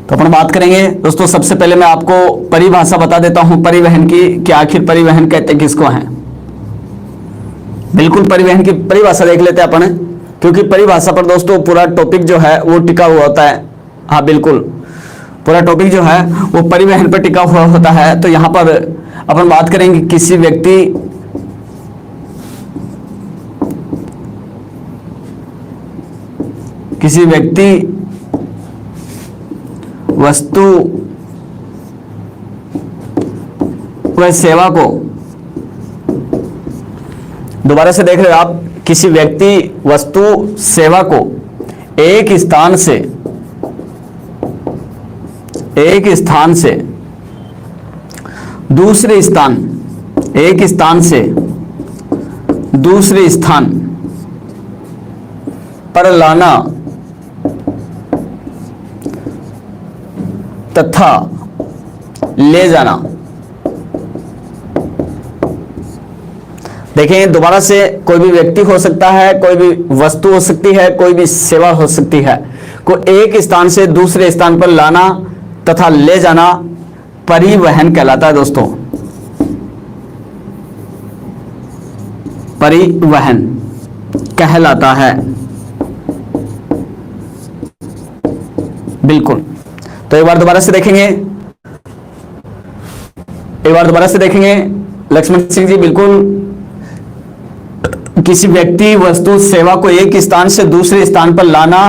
तो अपन बात करेंगे दोस्तों। सबसे पहले मैं आपको परिभाषा बता देता हूं परिवहन की, कि आखिर परिवहन कहते किसको हैं। बिल्कुल परिवहन की परिभाषा देख लेते हैं अपन, क्योंकि परिभाषा पर दोस्तों पूरा टॉपिक जो है वो टिका हुआ होता है। हाँ बिल्कुल, पूरा टॉपिक जो है वो परिवहन पर टिका हुआ होता है। तो यहां पर अपन बात करेंगे किसी व्यक्ति वस्तु व सेवा को, दोबारा से देख रहे हो आप, किसी व्यक्ति वस्तु सेवा को एक स्थान से दूसरे स्थान, एक स्थान से दूसरे स्थान पर लाना तथा ले जाना। देखें दोबारा से, कोई भी व्यक्ति हो सकता है, कोई भी वस्तु हो सकती है, कोई भी सेवा हो सकती है, को एक स्थान से दूसरे स्थान पर लाना तथा ले जाना परिवहन कहलाता है दोस्तों। परिवहन कहलाता है, बिल्कुल। तो एक बार दोबारा से देखेंगे लक्ष्मण सिंह जी, बिल्कुल। किसी व्यक्ति वस्तु सेवा को एक स्थान से दूसरे स्थान पर लाना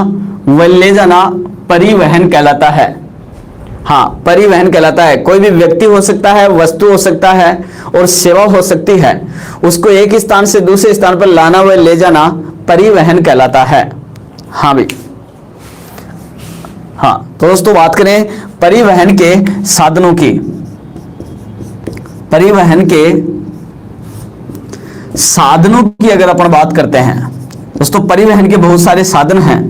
व ले जाना परिवहन कहलाता है। हाँ, परिवहन कहलाता है। कोई भी व्यक्ति हो सकता है, वस्तु हो सकता है और सेवा हो सकती है, उसको एक स्थान से दूसरे स्थान पर लाना व ले जाना परिवहन कहलाता है। हाँ भाई, हाँ। तो दोस्तों बात करें परिवहन के साधनों की। परिवहन के साधनों की अगर अपन बात करते हैं दोस्तों, परिवहन के बहुत सारे साधन हैं,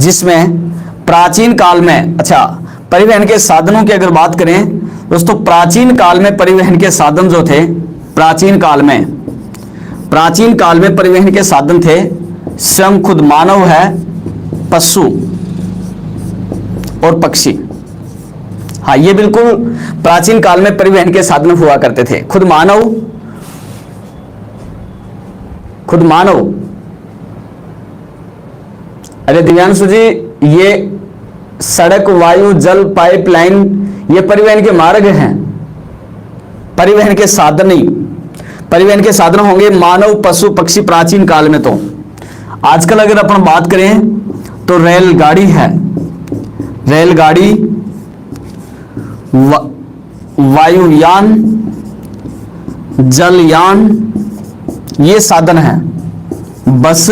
जिसमें प्राचीन काल में, अच्छा, परिवहन के साधनों की अगर बात करें दोस्तों, प्राचीन काल में परिवहन के साधन जो थे, प्राचीन काल में परिवहन के साधन थे स्वयं खुद मानव है, पशु और पक्षी। हाँ, ये बिल्कुल प्राचीन काल में परिवहन के साधन हुआ करते थे। खुद मानव। अरे दिव्यांशु जी, ये सड़क, वायु, जल, पाइपलाइन, ये परिवहन के मार्ग हैं, परिवहन के साधन नहीं। परिवहन के साधन होंगे मानव, पशु, पक्षी प्राचीन काल में। तो आजकल अगर अपन बात करें तो रेलगाड़ी है, रेलगाड़ी, वायुयान, जलयान, ये साधन है। बस,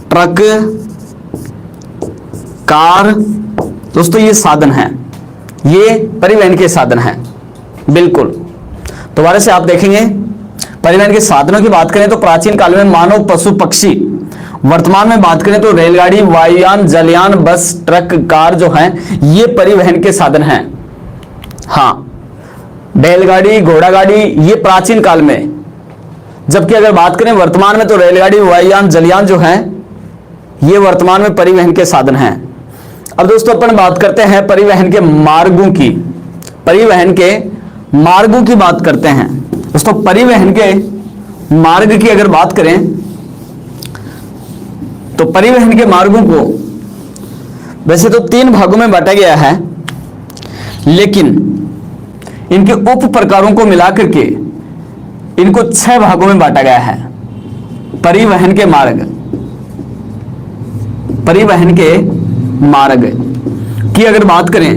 ट्रक, कार, दोस्तों ये साधन हैं, ये परिवहन के साधन हैं, बिल्कुल। दोबारा से आप देखेंगे परिवहन के साधनों की बात करें तो प्राचीन काल में मानव, पशु, पक्षी। वर्तमान में बात करें तो रेलगाड़ी, वायुयान, जलयान, बस, ट्रक, कार जो हैं, ये परिवहन के साधन हैं। हाँ, बैलगाड़ी, घोड़ागाड़ी, ये प्राचीन काल में। जबकि अगर बात करें वर्तमान में तो रेलगाड़ी, वायुयान, जलयान जो हैं, ये वर्तमान में परिवहन के साधन हैं। अब दोस्तों अपन बात करते हैं परिवहन के मार्गों की। परिवहन के मार्गों की बात करते हैं दोस्तों। परिवहन के मार्ग की अगर बात करें तो परिवहन के मार्गों को वैसे तो 3 भागों में बांटा गया है, लेकिन इनके उप प्रकारों को मिलाकर के इनको 6 भागों में बांटा गया है। परिवहन के मार्ग, परिवहन के मार्ग की अगर बात करें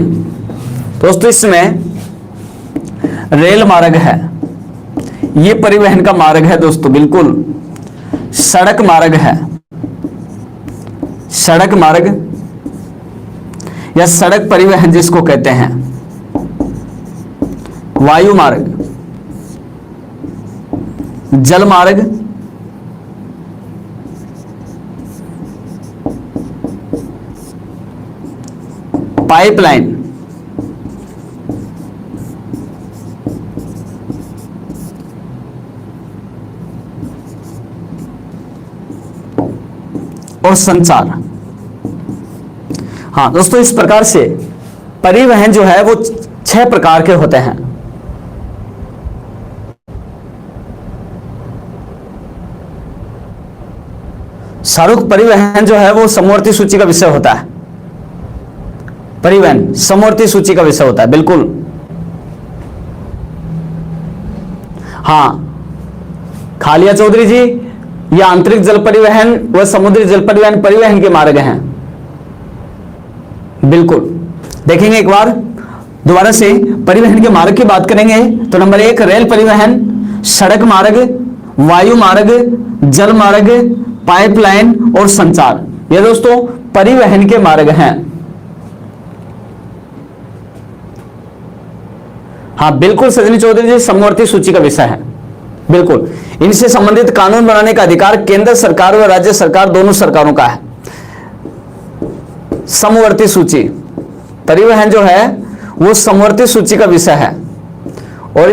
दोस्तों, इसमें रेल मार्ग है, ये परिवहन का मार्ग है दोस्तों, बिल्कुल। सड़क मार्ग है, सड़क मार्ग या सड़क परिवहन जिसको कहते हैं। वायु मार्ग, जल मार्ग, पाइपलाइन, और संचार। हाँ दोस्तों, इस प्रकार से परिवहन जो है वो 6 प्रकार के होते हैं। शाहरुख, परिवहन जो है वो समवर्ती सूची का विषय होता है। परिवहन समवर्ती सूची का विषय होता है, बिल्कुल। हाँ खालिया चौधरी जी, ये आंतरिक जल परिवहन व समुद्री जल परिवहन परिवहन के मार्ग हैं, बिल्कुल। देखेंगे एक बार दोबारा से, परिवहन के मार्ग की बात करेंगे तो नंबर 1 रेल परिवहन, सड़क मार्ग, वायु मार्ग, जल मार्ग, पाइपलाइन और संचार, ये दोस्तों परिवहन के मार्ग हैं। हाँ बिल्कुल सजनी चौधरी जी, समवर्ती सूची का विषय है, बिल्कुल। इनसे संबंधित कानून बनाने का अधिकार केंद्र सरकार व राज्य सरकार दोनों सरकारों का है। समवर्ती सूची, परिवहन जो है वो समवर्ती सूची का विषय है, और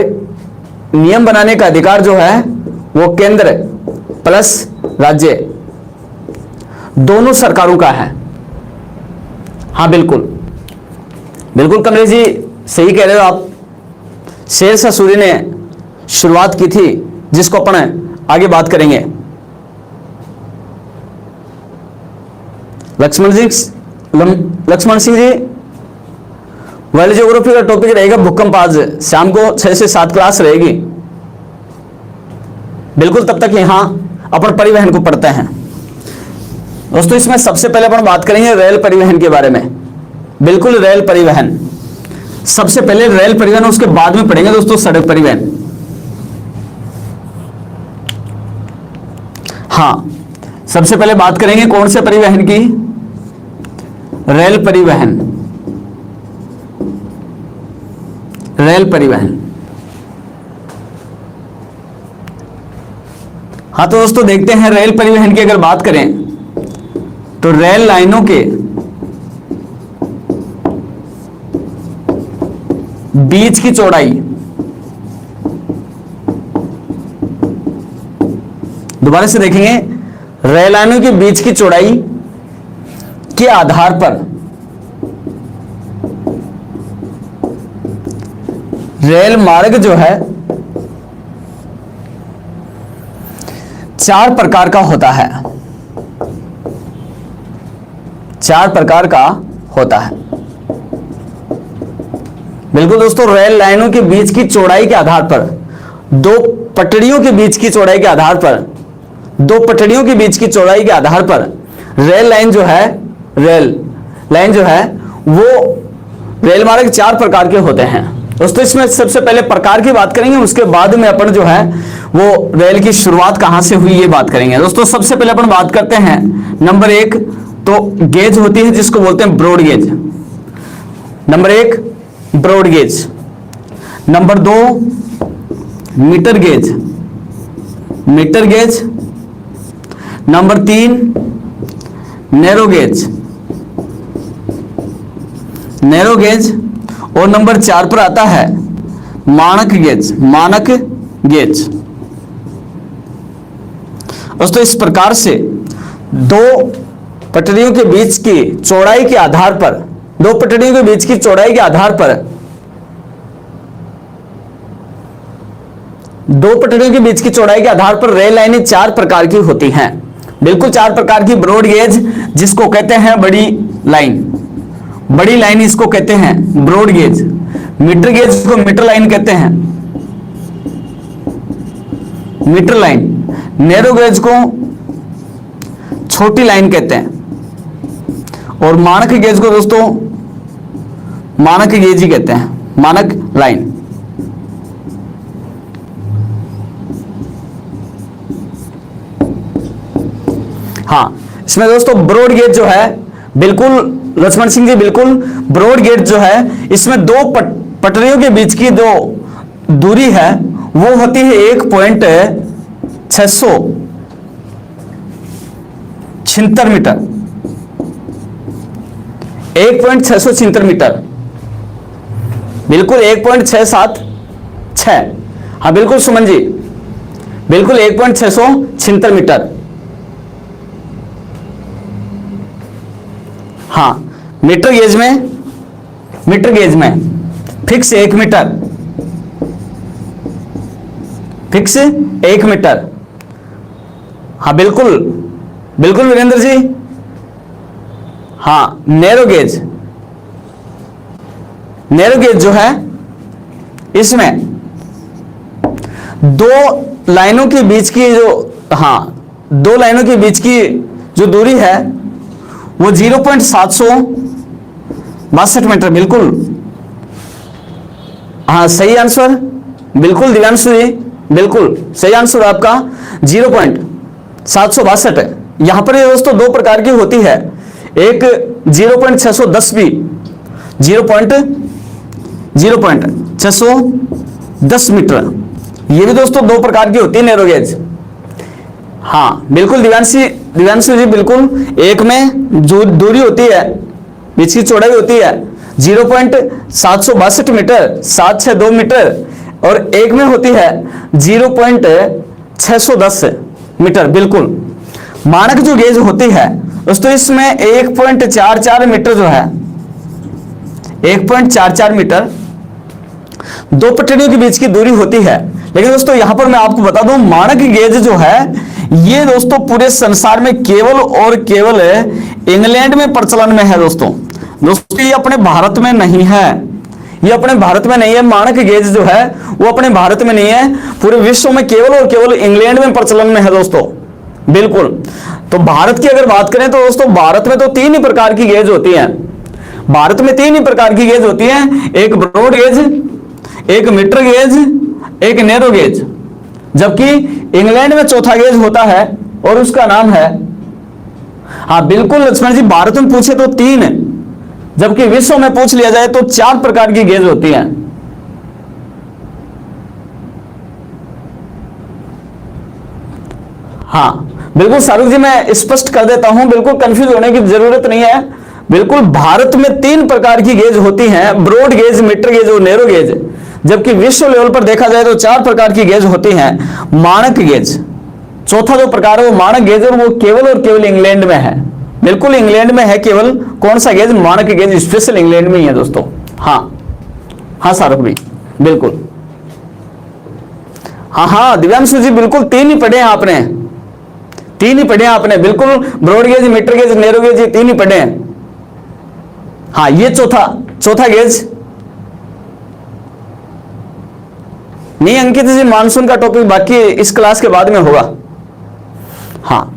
नियम बनाने का अधिकार जो है वो केंद्र प्लस राज्य दोनों सरकारों का है। हाँ बिल्कुल बिल्कुल कमलेश जी, सही कह रहे हो आप। शेरशाह सूरी ने शुरुआत की थी, जिसको अपन आगे बात करेंगे। लक्ष्मण सिंह जी, वर्ल्ड ज्योग्राफी का टॉपिक रहेगा भूकंप। आज शाम को 6 से 7 क्लास रहेगी, बिल्कुल। तब तक यहां अपन परिवहन को पढ़ते हैं दोस्तों। इसमें सबसे पहले अपन बात करेंगे रेल परिवहन के बारे में, बिल्कुल। रेल परिवहन सबसे पहले रेल परिवहन, उसके बाद में पढ़ेंगे दोस्तों सड़क परिवहन। हाँ सबसे पहले बात करेंगे कौन से परिवहन की? रेल परिवहन। रेल परिवहन, हाँ तो दोस्तों देखते हैं रेल परिवहन की अगर बात करें तो रेल लाइनों के बीच की चौड़ाई, दोबारा से देखेंगे, रेल लाइनों के बीच की चौड़ाई के आधार पर रेल मार्ग जो है 4 प्रकार का होता है। 4 प्रकार का होता है, बिल्कुल दोस्तों। रेल लाइनों के बीच की चौड़ाई के आधार पर, 2 पटरियों के बीच की चौड़ाई के आधार पर, 2 पटरियों के बीच की चौड़ाई के आधार पर रेल लाइन जो है, रेल लाइन जो है वो रेल मार्ग 4 प्रकार के होते हैं दोस्तों। इसमें सबसे पहले प्रकार की बात करेंगे, उसके बाद में अपन जो है वो रेल की शुरुआत कहां से हुई ये बात करेंगे दोस्तों। सबसे पहले अपन बात करते हैं नंबर 1 तो गेज होती है, जिसको बोलते हैं broad gauge. Number 1 broad gauge, number 2 metre gauge, metre gauge, number 3 narrow gauge, narrow gauge, और नंबर 4 पर आता है मानक गेज, मानक गेज। दोस्तों इस प्रकार से 2 पटरियों के बीच की चौड़ाई के आधार पर, 2 पटरियों के बीच की चौड़ाई के आधार पर, 2 पटरियों के बीच की चौड़ाई के आधार पर रेल लाइनें 4 प्रकार की होती हैं, बिल्कुल 4 प्रकार की। ब्रॉड गेज जिसको कहते हैं बड़ी लाइन, बड़ी लाइन इसको कहते हैं ब्रॉड गेज। मीटर गेज को मीटर लाइन कहते हैं, मीटर लाइन। नैरो गेज को छोटी लाइन कहते हैं, और मानक गेज को दोस्तों मानक गेज ही कहते हैं, मानक लाइन। हाँ इसमें दोस्तों ब्रॉड गेज जो है, बिल्कुल लक्ष्मण सिंह जी, बिल्कुल ब्रॉड गेज जो है इसमें 2 पटरियों के बीच की जो दूरी है वो होती है 1.676 मीटर, 1.676 मीटर, बिल्कुल 1.676। हाँ बिल्कुल सुमन जी, बिल्कुल 1.676 मीटर। हाँ मीटर गेज में फिक्स 1 मीटर, फिक्स 1 मीटर। हाँ बिल्कुल बिल्कुल वीरेंद्र जी। हाँ नैरो गेज जो है इसमें 2 लाइनों के बीच की जो, हाँ 2 लाइनों के बीच की जो दूरी है वो 0.762 मीटर। बिल्कुल हाँ सही आंसर, बिल्कुल दिव्यांशु जी, बिल्कुल सही आंसर आपका 0.762 है। यहां पर ये दोस्तों 2 प्रकार की होती है, एक 0.610 भी 0.610 मीटर, ये भी दोस्तों 2 प्रकार की होती है नैरो गेज। हाँ बिल्कुल दिव्यांशु जी, बिल्कुल एक में जो दूरी होती है, बीच की चौड़ाई होती है 0.762 मीटर, 762 मीटर, और एक में होती है 0.610 मीटर। बिल्कुल मानक जो गेज होती है दोस्तों इसमें 1.44 मीटर जो है, 1.44 मीटर 2 पटरियों के बीच की दूरी होती है। लेकिन दोस्तों यहां पर मैं आपको बता दूं, मानक गेज जो है ये दोस्तों पूरे संसार में केवल और केवल इंग्लैंड में प्रचलन में है। दोस्तों ये अपने भारत में नहीं है, ये अपने भारत में नहीं है। मानक गेज जो है वो अपने भारत में नहीं है, पूरे विश्व में केवल और केवल इंग्लैंड में प्रचलन में है दोस्तों। बिल्कुल, तो भारत की अगर बात करें तो दोस्तों भारत में तो 3 ही प्रकार की गेज होती है। भारत में 3 ही प्रकार की गेज होती है, एक ब्रॉड गेज, एक मीटर गेज, एक नैरो गेज। जबकि इंग्लैंड में चौथा गेज होता है और उसका नाम है, हाँ बिल्कुल लक्ष्मण जी, भारत में पूछे तो 3, जबकि विश्व में पूछ लिया जाए तो 4 प्रकार की गेज होती हैं। हाँ बिल्कुल शाहरुख जी, मैं स्पष्ट कर देता हूं, बिल्कुल कंफ्यूज होने की जरूरत नहीं है। बिल्कुल भारत में 3 प्रकार की गेज होती हैं, ब्रॉड गेज, मीटर गेज और नैरो गेज। जबकि विश्व लेवल पर देखा जाए तो 4 प्रकार की गेज होती हैं। मानक गेज, चौथा जो प्रकार है वो मानक गेज है, और वो केवल और केवल इंग्लैंड में है। बिल्कुल इंग्लैंड में है केवल, कौन सा गेज? मानक गेज, स्पेशल इंग्लैंड में ही है दोस्तों। हाँ शाहरुख भाई, बिल्कुल हाँ दिव्यांशु जी, बिल्कुल 3 ही पढ़े हैं आपने, 3 ही पढ़े हैं आपने। बिल्कुल broad gauge, metre gauge, narrow gauge, ये 3 ही पढ़े हैं। हाँ ये चौथा गेज नहीं अंकित जी, मानसून का टॉपिक बाकी इस क्लास के बाद में होगा। हाँ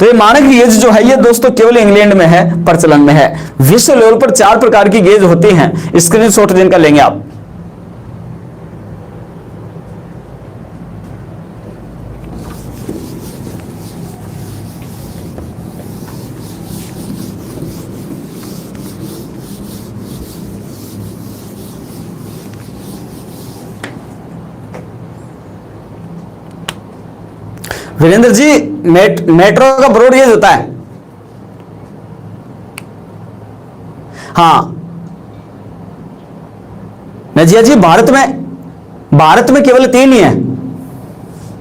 तो ये मानक गेज जो है ये दोस्तों केवल इंग्लैंड में है, प्रचलन में है। विश्व लेवल पर 4 प्रकार की गेज होती हैं, स्क्रीनशॉट जिनका लेंगे आप। वीरेंद्र जी, मेट्रो का ब्रॉड गेज होता है। हाँ नजिया जी, भारत में केवल 3 ही है,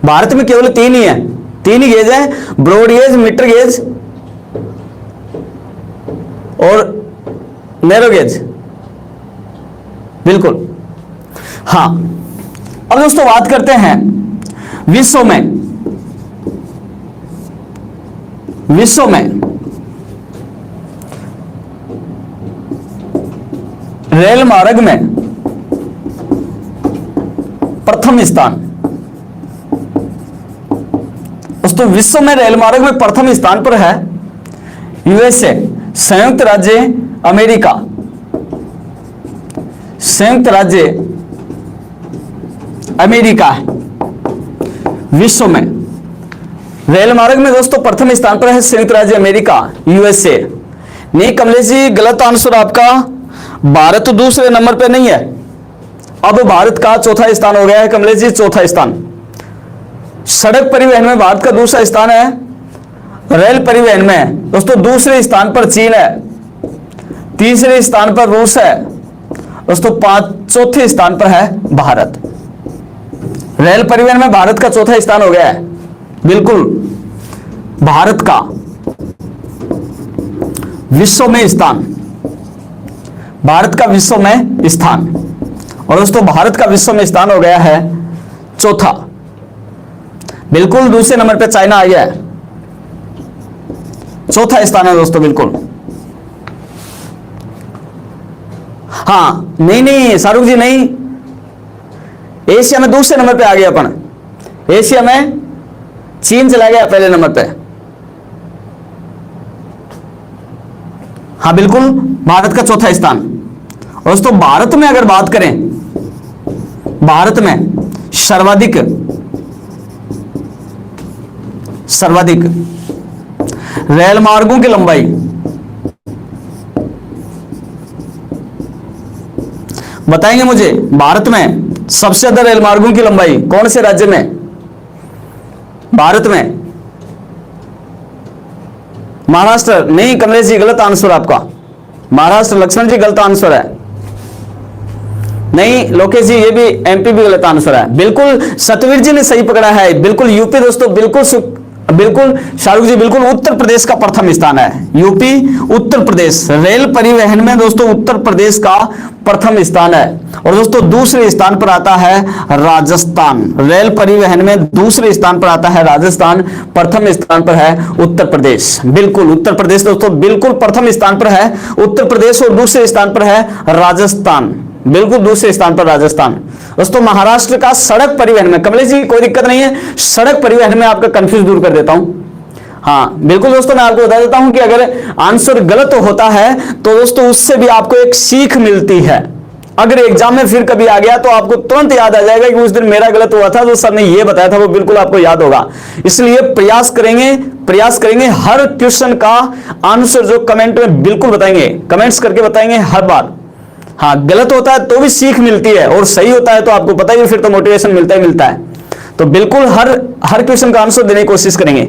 भारत में केवल 3 ही है, 3 ही गेज है, ब्रॉड गेज, मीटर गेज और नैरो गेज। बिल्कुल हाँ। अब दोस्तों बात करते हैं विश्व में रेल मार्ग में प्रथम स्थान। दोस्तों विश्व में रेल मार्ग में प्रथम स्थान पर है यूएसए, संयुक्त राज्य अमेरिका, संयुक्त राज्य अमेरिका है विश्व में। रेल मार्ग में दोस्तों प्रथम स्थान पर है संयुक्त राज्य अमेरिका, यूएसए। नहीं कमलेश जी, गलत आंसर आपका, भारत तो दूसरे नंबर पे नहीं है, अब भारत का चौथा स्थान हो गया है कमलेश जी, चौथा स्थान। सड़क परिवहन में भारत का दूसरा स्थान है, रेल परिवहन में दोस्तों दूसरे स्थान पर चीन है, तीसरे स्थान पर रूस है दोस्तों, चौथे स्थान पर है भारत। रेल परिवहन में भारत का चौथा स्थान हो गया है। बिल्कुल भारत का विश्व में स्थान भारत का विश्व में स्थान, और दोस्तों भारत का विश्व में स्थान हो गया है चौथा। बिल्कुल दूसरे नंबर पे चाइना आ गया है, चौथा स्थान है दोस्तों बिल्कुल। हाँ नहीं शाहरुख जी नहीं, एशिया में दूसरे नंबर पे आ गया अपन, एशिया में चीन चला गया पहले नंबर पे। हाँ बिल्कुल भारत का चौथा स्थान। और दोस्तों भारत में अगर बात करें, भारत में सर्वाधिक रेल मार्गों की लंबाई, बताएंगे मुझे भारत में सबसे ज्यादा रेल मार्गों की लंबाई कौन से राज्य में? भारत में महाराष्ट्र नहीं, कमलेश जी गलत आंसर आपका, महाराष्ट्र। लक्ष्मण जी गलत आंसर है, नहीं लोकेश जी ये भी एमपी भी गलत आंसर है। बिल्कुल सतवीर जी ने सही पकड़ा है, बिल्कुल यूपी दोस्तों, बिल्कुल शाहरुख जी बिल्कुल उत्तर प्रदेश का प्रथम स्थान है। यूपी उत्तर प्रदेश रेल परिवहन में दोस्तों उत्तर प्रदेश का प्रथम स्थान है। और दोस्तों दूसरे स्थान पर आता है राजस्थान, रेल परिवहन में दूसरे स्थान पर आता है राजस्थान, प्रथम स्थान पर है उत्तर प्रदेश। बिल्कुल उत्तर प्रदेश दोस्तों बिल्कुल प्रथम स्थान पर है उत्तर प्रदेश, और दूसरे स्थान पर है राजस्थान, बिल्कुल दूसरे स्थान पर राजस्थान। दोस्तों महाराष्ट्र का सड़क परिवहन में, कमलेश जी कोई दिक्कत नहीं है, सड़क परिवहन में आपका कंफ्यूज दूर कर देता हूं। हाँ बिल्कुल दोस्तों मैं आपको बता देता हूं कि अगर आंसर गलत होता है तो दोस्तों उससे भी आपको एक सीख मिलती है। अगर एग्जाम में फिर कभी आ गया तो आपको तुरंत याद आ जाएगा कि उस दिन मेरा गलत हुआ था, तो सर ने ये बताया था, वो बिल्कुल आपको याद होगा। इसलिए प्रयास करेंगे हर क्वेश्चन का आंसर जो कमेंट में बिल्कुल बताएंगे, कमेंट्स करके बताएंगे हर बार। हाँ गलत होता है तो भी सीख मिलती है, और सही होता है तो आपको पता ही फिर तो मोटिवेशन मिलता ही मिलता है। तो बिल्कुल हर क्वेश्चन का आंसर देने की कोशिश करेंगे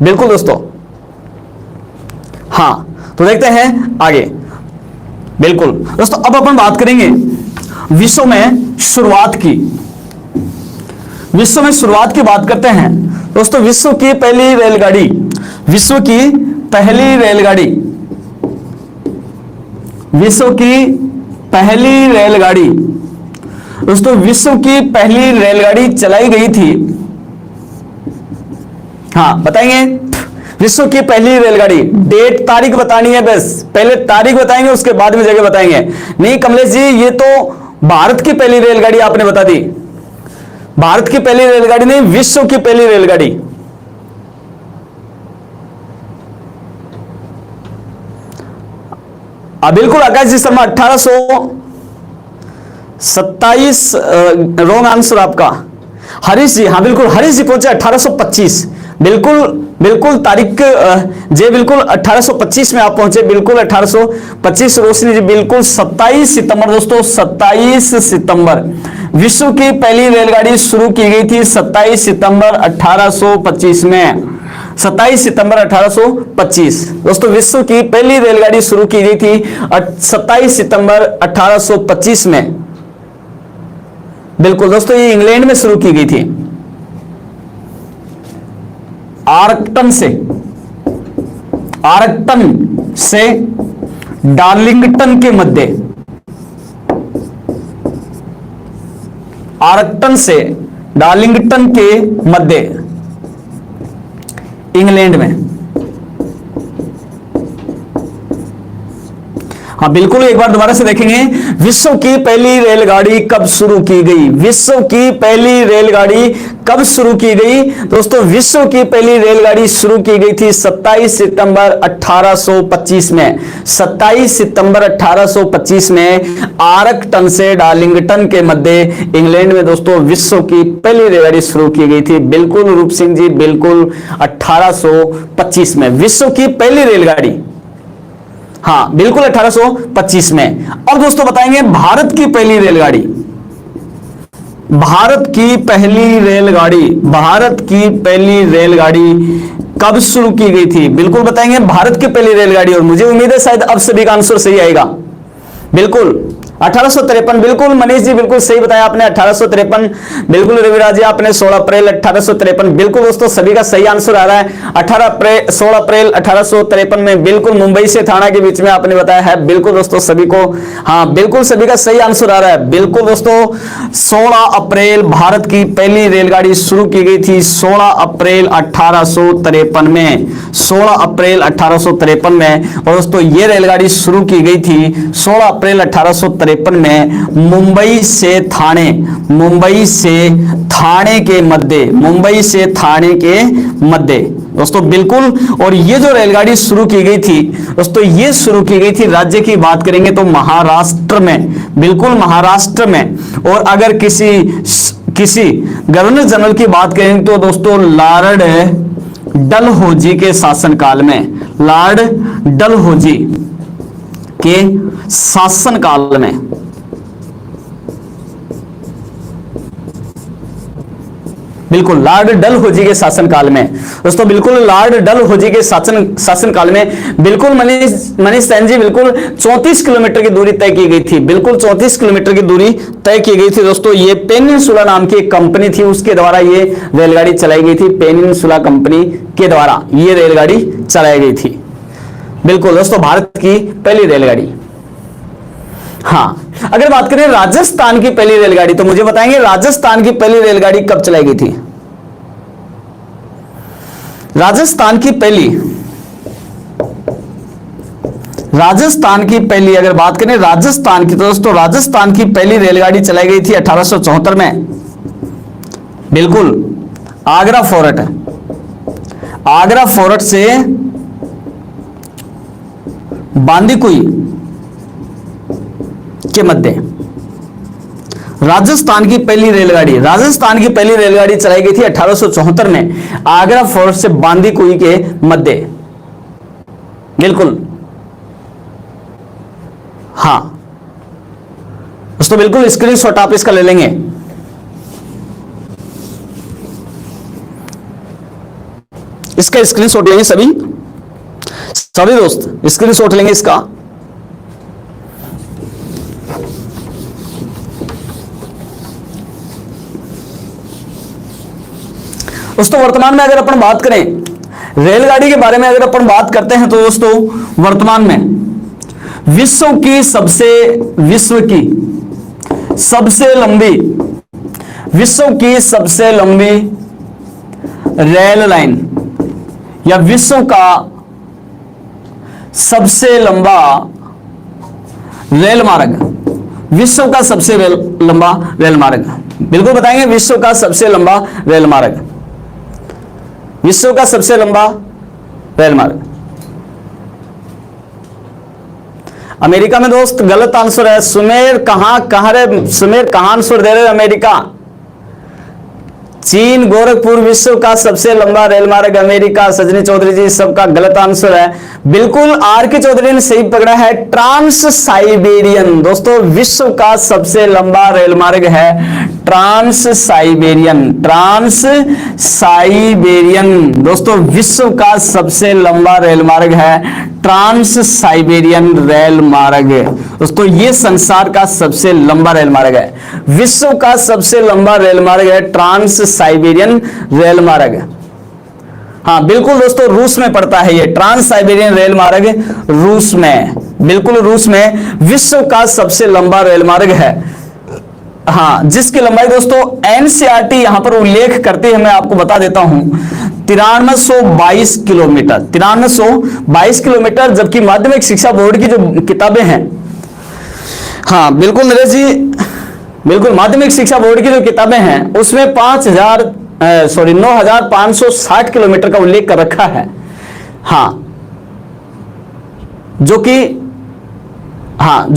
बिल्कुल दोस्तों। हाँ तो देखते हैं आगे। बिल्कुल दोस्तों अब अपन बात करेंगे विश्व में शुरुआत की, विश्व में शुरुआत की बात करते हैं दोस्तों। विश्व की पहली रेलगाड़ी, विश्व की पहली रेलगाड़ी, विश्व की पहली रेलगाड़ी दोस्तों, विश्व की पहली रेलगाड़ी चलाई गई थी। हाँ बताएंगे विश्व की पहली रेलगाड़ी, डेट तारीख बतानी है, बस पहले तारीख बताएंगे उसके बाद में जगह बताएंगे। नहीं कमलेश जी ये तो भारत की पहली रेलगाड़ी आपने बता दी, भारत की पहली रेलगाड़ी नहीं, विश्व की पहली रेलगाड़ी। बिल्कुल आकाश जी शर्मा 1827 रॉन्ग आंसर आपका। हरीश जी हाँ बिल्कुल, हरीश जी पहुंचे 1825, बिल्कुल तारीख जे बिल्कुल 1825 में आप पहुंचे, बिल्कुल 1825। रोशनी जी बिल्कुल 27 सितंबर दोस्तों, 27 सितंबर विश्व की पहली रेलगाड़ी शुरू की गई थी 27 सितंबर 1825 में, 27 सितंबर 1825 दोस्तों विश्व की पहली रेलगाड़ी शुरू की गई थी 27 सितंबर 1825 में। बिल्कुल दोस्तों ये इंग्लैंड में शुरू की गई थी, आर्कटन से डार्लिंगटन के मध्य, आर्कटन से डार्लिंगटन के मध्य इंग्लैंड में। हाँ बिल्कुल एक बार दोबारा से देखेंगे, विश्व की पहली रेलगाड़ी कब शुरू की गई, विश्व की पहली रेलगाड़ी कब शुरू की गई दोस्तों? विश्व की पहली रेलगाड़ी शुरू की गई थी 27 सितंबर 1825 में, 27 सितंबर 1825 में आर्कटन से डार्लिंगटन के मध्य इंग्लैंड में दोस्तों विश्व की पहली रेलगाड़ी शुरू की गई थी। बिल्कुल रूप सिंह जी बिल्कुल 1825 में विश्व की पहली रेलगाड़ी, हाँ बिल्कुल 1825 में। अब दोस्तों बताएंगे भारत की पहली रेलगाड़ी, भारत की पहली रेलगाड़ी, भारत की पहली रेलगाड़ी कब शुरू की गई थी? बिल्कुल बताएंगे भारत की पहली रेलगाड़ी, और मुझे उम्मीद है शायद अब सभी का आंसर सही आएगा। बिल्कुल 1853, बिल्कुल मनीष जी, बिल्कुल सही बताया आपने 1853। बिल्कुल रविराज जी आपने 16 अप्रैल 1853, बिल्कुल दोस्तों सभी का सही आंसर आ रहा है। 16 अप्रैल 1853 में बिल्कुल मुंबई से थाना के बीच में आपने बताया है। बिल्कुल दोस्तों सभी को, हाँ बिल्कुल सभी का सही आंसर आ रहा है। बिल्कुल दोस्तों 16 अप्रैल भारत की पहली रेलगाड़ी शुरू की गई थी 16 अप्रैल 1853 में, 16 अप्रैल 1853 में। और दोस्तों ये रेलगाड़ी शुरू की गई थी 16 अप्रैल 1853 में मुंबई से थाने, मुंबई से थाने के मध्य, मुंबई से थाने के मध्य दोस्तों, बिल्कुल। और ये जो रेलगाड़ी शुरू की गई थी दोस्तों, ये शुरू की गई थी, राज्य की बात करेंगे तो महाराष्ट्र में, बिल्कुल महाराष्ट्र में। और अगर किसी गवर्नर जनरल की बात करें तो दोस्तों लॉर्ड डलहौजी के शासनकाल में, लॉर्ड डलहौजी के शासनकाल में, बिल्कुल लॉर्ड डलहौजी के शासनकाल में दोस्तों, बिल्कुल लॉर्ड डलहौजी के शासनकाल में, बिल्कुल मनीष सैन जी, बिल्कुल 34 किलोमीटर की दूरी तय की गई थी, बिल्कुल 34 किलोमीटर की दूरी तय की गई थी दोस्तों। ये पेनिनसुला नाम की एक कंपनी थी, उसके द्वारा ये रेलगाड़ी चलाई गई थी, पेनिनसुला कंपनी के द्वारा ये रेलगाड़ी चलाई गई थी। बिल्कुल दोस्तों भारत की पहली रेलगाड़ी। हाँ, अगर बात करें राजस्थान की पहली रेलगाड़ी तो मुझे बताएंगे राजस्थान की पहली रेलगाड़ी कब चलाई गई थी? राजस्थान की पहली अगर बात करें राजस्थान की तो दोस्तों राजस्थान की पहली रेलगाड़ी चलाई गई थी 1874 में, बिल्कुल आगरा फोर्ट, आगरा फोर्ट से बांदीकुई के मध्य राजस्थान की पहली रेलगाड़ी चलाई गई थी 1874 में, आगरा फोर्ट से बांदीकुई के मध्य, बिल्कुल। हाँ दोस्तों बिल्कुल स्क्रीनशॉट आप इसका ले लेंगे। इसका स्क्रीनशॉट लेंगे सभी दोस्त, स्क्रीनशॉट लेंगे इसका। दोस्तों वर्तमान में अगर अपन बात करें रेलगाड़ी के बारे में, अगर अपन बात करते हैं तो दोस्तों वर्तमान में विश्व की सबसे लंबी रेल लाइन या विश्व का सबसे लंबा रेल मार्ग, विश्व का सबसे लंबा रेल मार्ग, बिल्कुल बताएंगे विश्व का सबसे लंबा रेल मार्ग, विश्व का सबसे लंबा रेल मार्ग। अमेरिका में दोस्त गलत आंसर है। सुमेर कहां आंसर दे रहे अमेरिका? चीन, गोरखपुर विश्व का सबसे लंबा रेल मार्ग अमेरिका। सजनी चौधरी जी सबका गलत आंसर है। बिल्कुल आर के चौधरी ने सही पकड़ा है, ट्रांस साइबेरियन। दोस्तों विश्व का सबसे लंबा रेल मार्ग है ट्रांस साइबेरियन। दोस्तों विश्व का सबसे लंबा रेल मार्ग है ट्रांस साइबेरियन रेल मार्ग। दोस्तों ये संसार का सबसे लंबा रेल मार्ग है, विश्व का सबसे लंबा रेल मार्ग है ट्रांस साइबेरियन रेल मार्ग। हाँ बिल्कुल दोस्तों रूस में पड़ता है ये ट्रांस साइबेरियन रेल मार्ग, रूस में, बिल्कुल रूस में विश्व का सबसे लंबा रेल मार्ग है। हाँ जिसकी लंबाई दोस्तों एनसीईआरटी यहां पर उल्लेख करती है, मैं आपको बता देता हूं 9322 किलोमीटर, 9322 किलोमीटर। जबकि माध्यमिक शिक्षा बोर्ड की जो किताबें हैं, हाँ बिल्कुल नरेश जी, बिल्कुल माध्यमिक शिक्षा बोर्ड की जो किताबें हैं उसमें 9560 किलोमीटर का उल्लेख कर रखा है। हाँ जो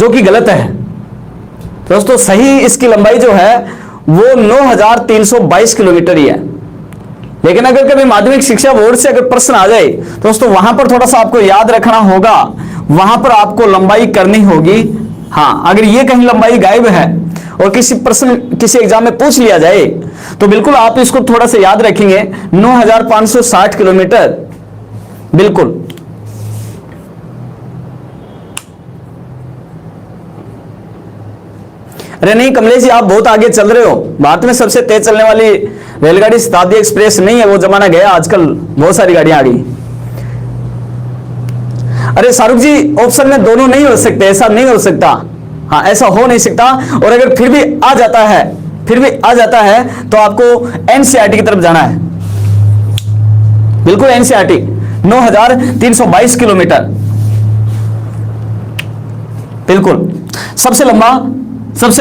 कि गलत है दोस्तों। सही इसकी लंबाई जो है वो 9322 किलोमीटर ही है। लेकिन अगर कभी माध्यमिक शिक्षा बोर्ड से अगर प्रश्न आ जाए दोस्तों वहां पर थोड़ा सा आपको याद रखना होगा, वहां पर आपको लंबाई करनी होगी। हाँ अगर ये कहीं लंबाई गायब है और किसी एग्जाम में पूछ लिया जाए तो बिल्कुल आप इसको थोड़ा सा याद रखेंगे 9560 किलोमीटर। बिल्कुल अरे नहीं कमलेश जी, आप बहुत आगे चल रहे हो। भारत में सबसे तेज चलने वाली रेलगाड़ी शताब्दी एक्सप्रेस नहीं है, वो जमाना गया, आजकल बहुत सारी गाड़ियां आ गई। अरे शाहरुख जी, ऑप्शन में दोनों नहीं हो सकते, ऐसा नहीं हो सकता। हाँ, ऐसा हो नहीं सकता। और अगर फिर भी आ जाता है, तो आपको एनसीईआरटी की तरफ जाना है। बिल्कुल एनसीईआरटी 9322 किलोमीटर, बिल्कुल सबसे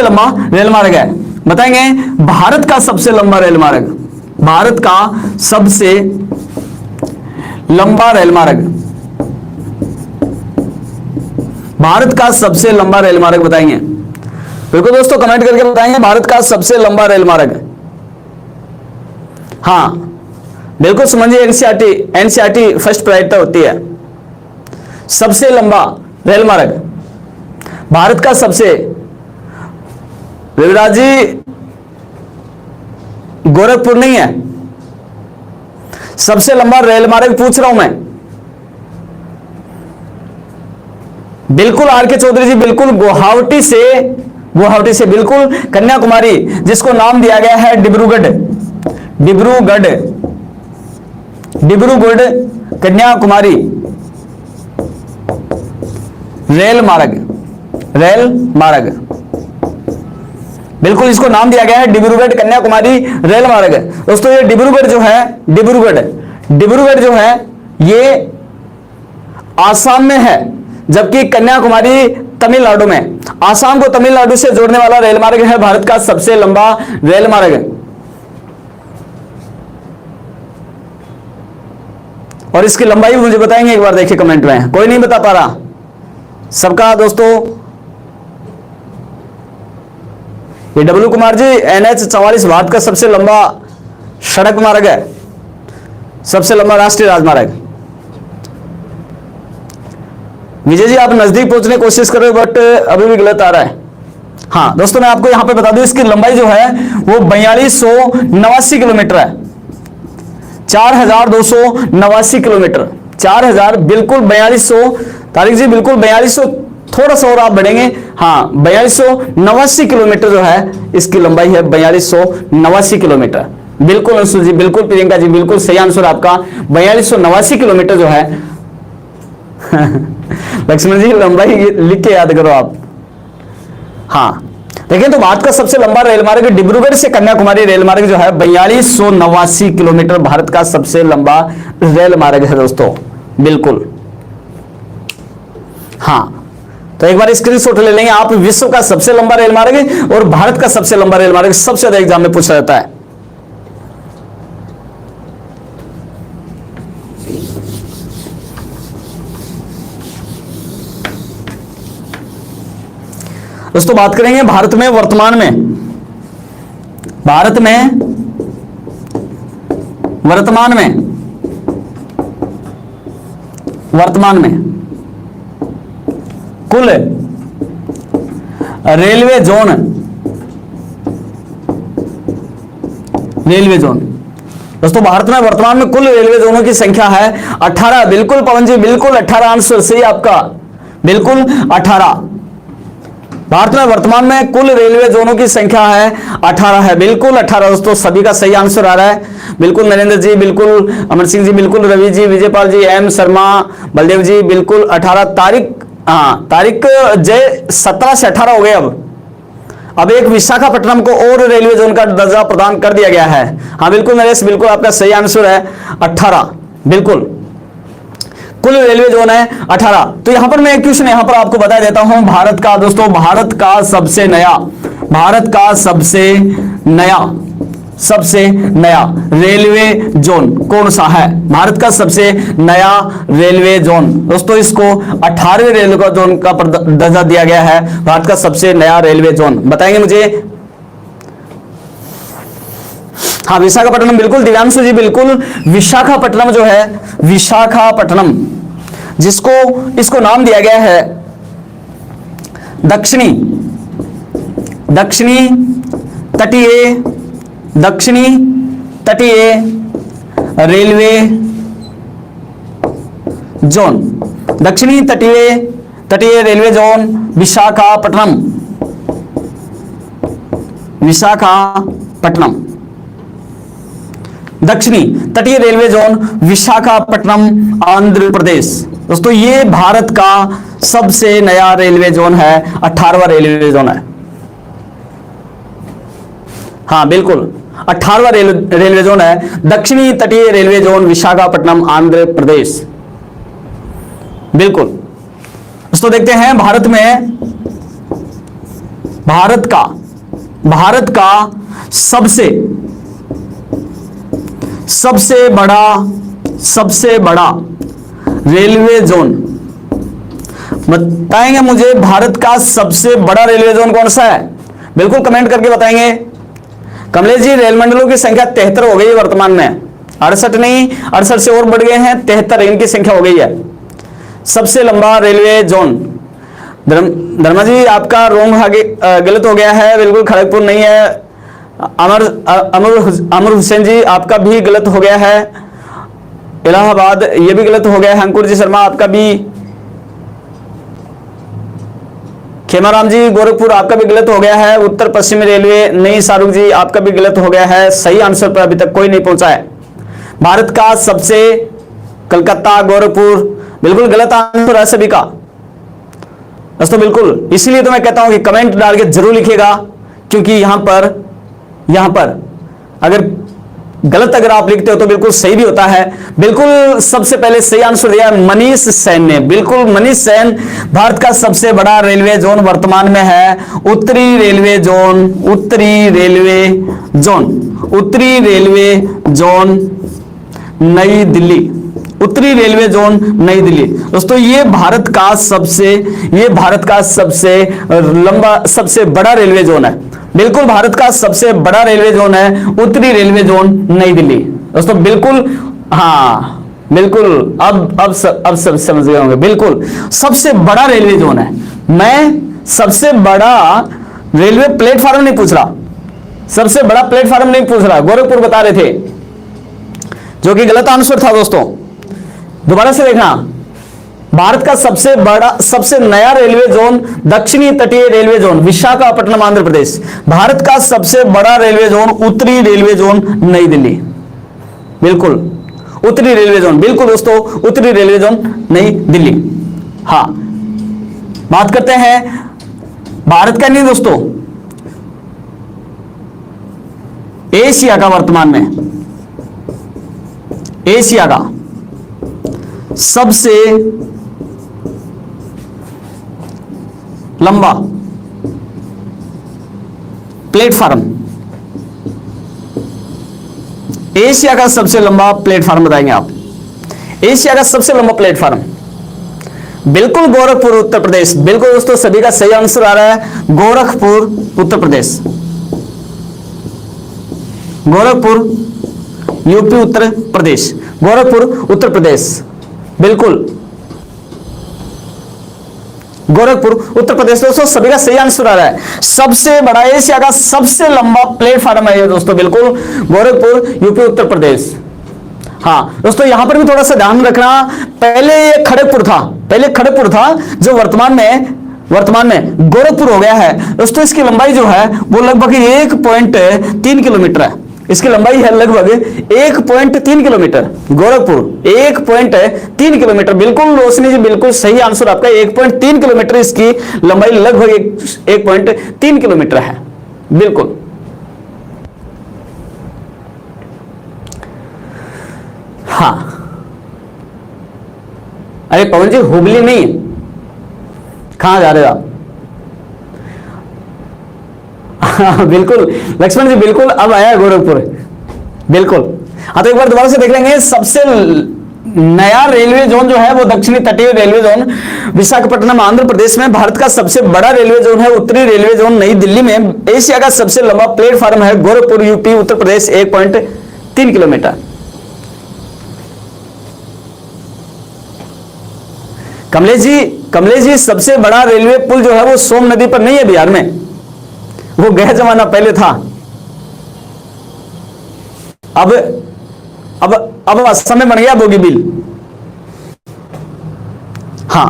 लंबा रेल मार्ग है। बताएंगे भारत का सबसे लंबा रेल मार्ग, भारत का सबसे लंबा रेल मार्ग, भारत का सबसे लंबा रेल मार्ग बताएंगे। बिल्कुल दोस्तों, कमेंट करके बताएंगे भारत का सबसे लंबा रेल मार्ग। हाँ बिल्कुल Suman ji, NCERT first priority होती है। सबसे लंबा रेल मार्ग भारत का सबसे, रविराज जी गोरखपुर नहीं है, सबसे लंबा रेल मार्ग पूछ रहा हूं मैं। बिल्कुल आर के चौधरी जी, बिल्कुल गुवाहाटी से बिल्कुल कन्याकुमारी, जिसको नाम दिया गया है डिब्रूगढ़ कन्याकुमारी रेल मार्ग, बिल्कुल इसको नाम दिया गया है डिब्रूगढ़ कन्याकुमारी रेल मार्ग। दोस्तों ये डिब्रूगढ़ जो है ये आसाम में है, जबकि कन्याकुमारी तमिलनाडु में। आसाम को तमिलनाडु से जोड़ने वाला रेल मार्ग है भारत का सबसे लंबा रेल मार्ग। और इसकी लंबाई मुझे बताएंगे एक बार, देखिए कमेंट में, कोई नहीं बता पा रहा सबका। दोस्तों ये डब्ल्यू कुमार जी, NH-44 भारत का सबसे लंबा सड़क मार्ग है, सबसे लंबा राष्ट्रीय राजमार्ग। विजय जी आप नजदीक पहुंचने की कोशिश कर रहे हो, बट अभी भी गलत आ रहा है। हाँ दोस्तों, मैं आपको यहां पे बता दूं, इसकी लंबाई जो है वो 4289 किलोमीटर है, 4289 किलोमीटर, 4000 बिल्कुल 4200, तारिक जी बिल्कुल 4200, थोड़ा सा और आप बढ़ेंगे। हाँ 4289 किलोमीटर जो है इसकी लंबाई है, 4289 किलोमीटर। बिल्कुल अंशु जी, बिल्कुल प्रियंका जी, बिल्कुल सही आंसर आपका, 4289 किलोमीटर जो है। लक्ष्मण जी लंबाई लिख के याद करो आप। हाँ देखिए, तो भारत का सबसे लंबा रेल मार्ग डिब्रूगढ़ से कन्याकुमारी रेल मार्ग जो है 4289 किलोमीटर भारत का सबसे लंबा रेल मार्ग है दोस्तों, बिल्कुल। हाँ तो एक बार स्क्रीनशॉट ले लेंगे आप। विश्व का सबसे लंबा रेल मार्ग और भारत का सबसे लंबा रेल मार्ग सबसे ज्यादा एग्जाम में पूछा जाता है। दोस्तों बात करेंगे भारत में वर्तमान में कुल रेलवे जोन, दोस्तों भारत में वर्तमान में कुल रेलवे जोनों की संख्या है 18। बिल्कुल पवन जी, बिल्कुल 18 आंसर सही आपका, बिल्कुल 18। भारत में वर्तमान में कुल रेलवे जोनों की संख्या है 18 है, बिल्कुल 18। दोस्तों सभी का सही आंसर आ रहा है, बिल्कुल नरेंद्र जी, बिल्कुल अमर सिंह जी, बिल्कुल रवि जी, विजयपाल जी, एम शर्मा, बलदेव जी, बिल्कुल 18। तारीख जय 17 से 18 हो गए। अब एक विशाखापट्टनम को और रेलवे जोन का दर्जा प्रदान कर दिया गया है। हाँ बिल्कुल नरेश, बिल्कुल आपका सही आंसर है 18, बिल्कुल कुल रेलवे जोन है 18। तो यहां पर मैं एक क्वेश्चन यहां पर आपको बता देता हूं, भारत का दोस्तों, भारत का सबसे नया रेलवे जोन कौन सा है? भारत का सबसे नया रेलवे जोन दोस्तों, इसको 18वें रेलवे जोन का दर्जा दिया गया है। भारत का सबसे नया रेलवे जोन बताएंगे मुझे? हाँ विशाखापट्टनम, बिल्कुल दिव्यांशु जी, बिल्कुल विशाखापट्टनम जो है, विशाखापट्टनम इसको नाम दिया गया है दक्षिणी तटीय रेलवे जोन, दक्षिणी तटीय रेलवे जोन विशाखापट्टनम। विशाखापट्टनम। दक्षिणी तटीय रेलवे जोन विशाखापट्टनम आंध्र प्रदेश। दोस्तों ये भारत का सबसे नया रेलवे जोन है, 18वां रेलवे जोन है। हाँ बिल्कुल 18वां रेलवे जोन है, दक्षिणी तटीय रेलवे जोन विशाखापट्टनम आंध्र प्रदेश। बिल्कुल दोस्तों देखते हैं भारत का सबसे बड़ा रेलवे जोन बताएंगे मुझे। भारत का सबसे बड़ा रेलवे जोन कौन सा है? बिल्कुल कमेंट करके बताएंगे। कमलेश जी रेल मंडलों की संख्या 73 हो गई है वर्तमान में, 68 नहीं, 68 से और बढ़ गए हैं, 73 इनकी संख्या हो गई है। सबसे लंबा रेलवे जोन धर्मा जी आपका रोंग गलत हो गया है, बिल्कुल खड़गपुर नहीं है। अमर हुसैन जी आपका भी गलत हो गया है। इलाहाबाद ये भी गलत हो गया है। अंकुर जी शर्मा आपका भी। खेमाराम जी गोरखपुर आपका भी गलत हो गया है। उत्तर पश्चिमी रेलवे नहीं, शाहरुख जी आपका भी गलत हो गया है। सही आंसर पर अभी तक कोई नहीं पहुंचा है। भारत का सबसे कलकत्ता गोरखपुर, बिल्कुल गलत आंसर है सभी का दोस्तों। बिल्कुल इसीलिए तो मैं कहता हूं कि कमेंट डाल के जरूर लिखिएगा, क्योंकि यहां पर अगर आप लिखते हो तो बिल्कुल सही भी होता है। बिल्कुल सबसे पहले सही आंसर दिया मनीष सेन ने। बिल्कुल मनीष सेन, भारत का सबसे बड़ा रेलवे जोन वर्तमान में है उत्तरी रेलवे जोन नई दिल्ली। उत्तरी रेलवे जोन नई दिल्ली। दोस्तों ये भारत का सबसे लंबा, सबसे बड़ा रेलवे जोन है। बिल्कुल भारत का सबसे बड़ा रेलवे जोन है उत्तरी रेलवे जोन नई दिल्ली। दोस्तों बिल्कुल, हाँ बिल्कुल अब सब समझ गए होंगे। बिल्कुल सबसे बड़ा रेलवे जोन है। मैं सबसे बड़ा रेलवे प्लेटफार्म नहीं पूछ रहा, सबसे बड़ा प्लेटफार्म नहीं पूछ रहा, गोरखपुर बता रहे थे, जो कि गलत आंसर था दोस्तों। दोबारा से देखना, भारत का सबसे नया रेलवे जोन दक्षिणी तटीय रेलवे जोन विशाखापट्टनम आंध्र प्रदेश। भारत का सबसे बड़ा रेलवे जोन उत्तरी रेलवे जोन नई दिल्ली। बिल्कुल उत्तरी रेलवे जोन, बिल्कुल दोस्तों उत्तरी रेलवे जोन नई दिल्ली। हाँ बात करते हैं भारत का नहीं दोस्तों, एशिया का। वर्तमान में एशिया का सबसे लंबा प्लेटफार्म, एशिया का सबसे लंबा प्लेटफार्म बताएंगे आप। एशिया का सबसे लंबा प्लेटफार्म बिल्कुल गोरखपुर उत्तर प्रदेश। बिल्कुल दोस्तों सभी का सही आंसर आ रहा है गोरखपुर उत्तर प्रदेश। गोरखपुर यूपी उत्तर प्रदेश, गोरखपुर उत्तर प्रदेश। बिल्कुल गोरखपुर उत्तर प्रदेश। दोस्तों सभी का सही आंसर आ रहा है। सबसे बड़ा एशिया का सबसे लंबा प्लेटफार्म है ये दोस्तों, बिल्कुल गोरखपुर यूपी उत्तर प्रदेश। हाँ दोस्तों यहां पर भी थोड़ा सा ध्यान रखना, पहले ये खड़गपुर था जो वर्तमान में गोरखपुर हो गया है। दोस्तों इसकी लंबाई जो है वो लगभग 1.3 किलोमीटर है। इसकी लंबाई है लगभग 1.3 किलोमीटर। गोरखपुर 1.3 किलोमीटर। बिल्कुल रोशनी जी बिल्कुल सही आंसर आपका, 1.3 किलोमीटर इसकी लंबाई लगभग 1.3 किलोमीटर है। बिल्कुल हाँ। अरे पवन जी हुबली नहीं, कहां जा रहे हो आप? बिल्कुल लक्ष्मण जी बिल्कुल अब आया है गोरखपुर। बिल्कुल हाँ तो एक बार दोबारा से देख लेंगे। सबसे नया रेलवे जोन जो है वो दक्षिणी तटीय रेलवे जोन विशाखापट्टनम आंध्र प्रदेश में। भारत का सबसे बड़ा रेलवे जोन है उत्तरी रेलवे जोन नई दिल्ली में। एशिया का सबसे लंबा प्लेटफार्म है गोरखपुर यूपी उत्तर प्रदेश, 1.3 किलोमीटर। कमलेश जी सबसे बड़ा रेलवे पुल जो है वो सोम नदी पर नहीं है बिहार में, वो गया जमाना पहले था। अब असम में बन गया बोगीबील। हाँ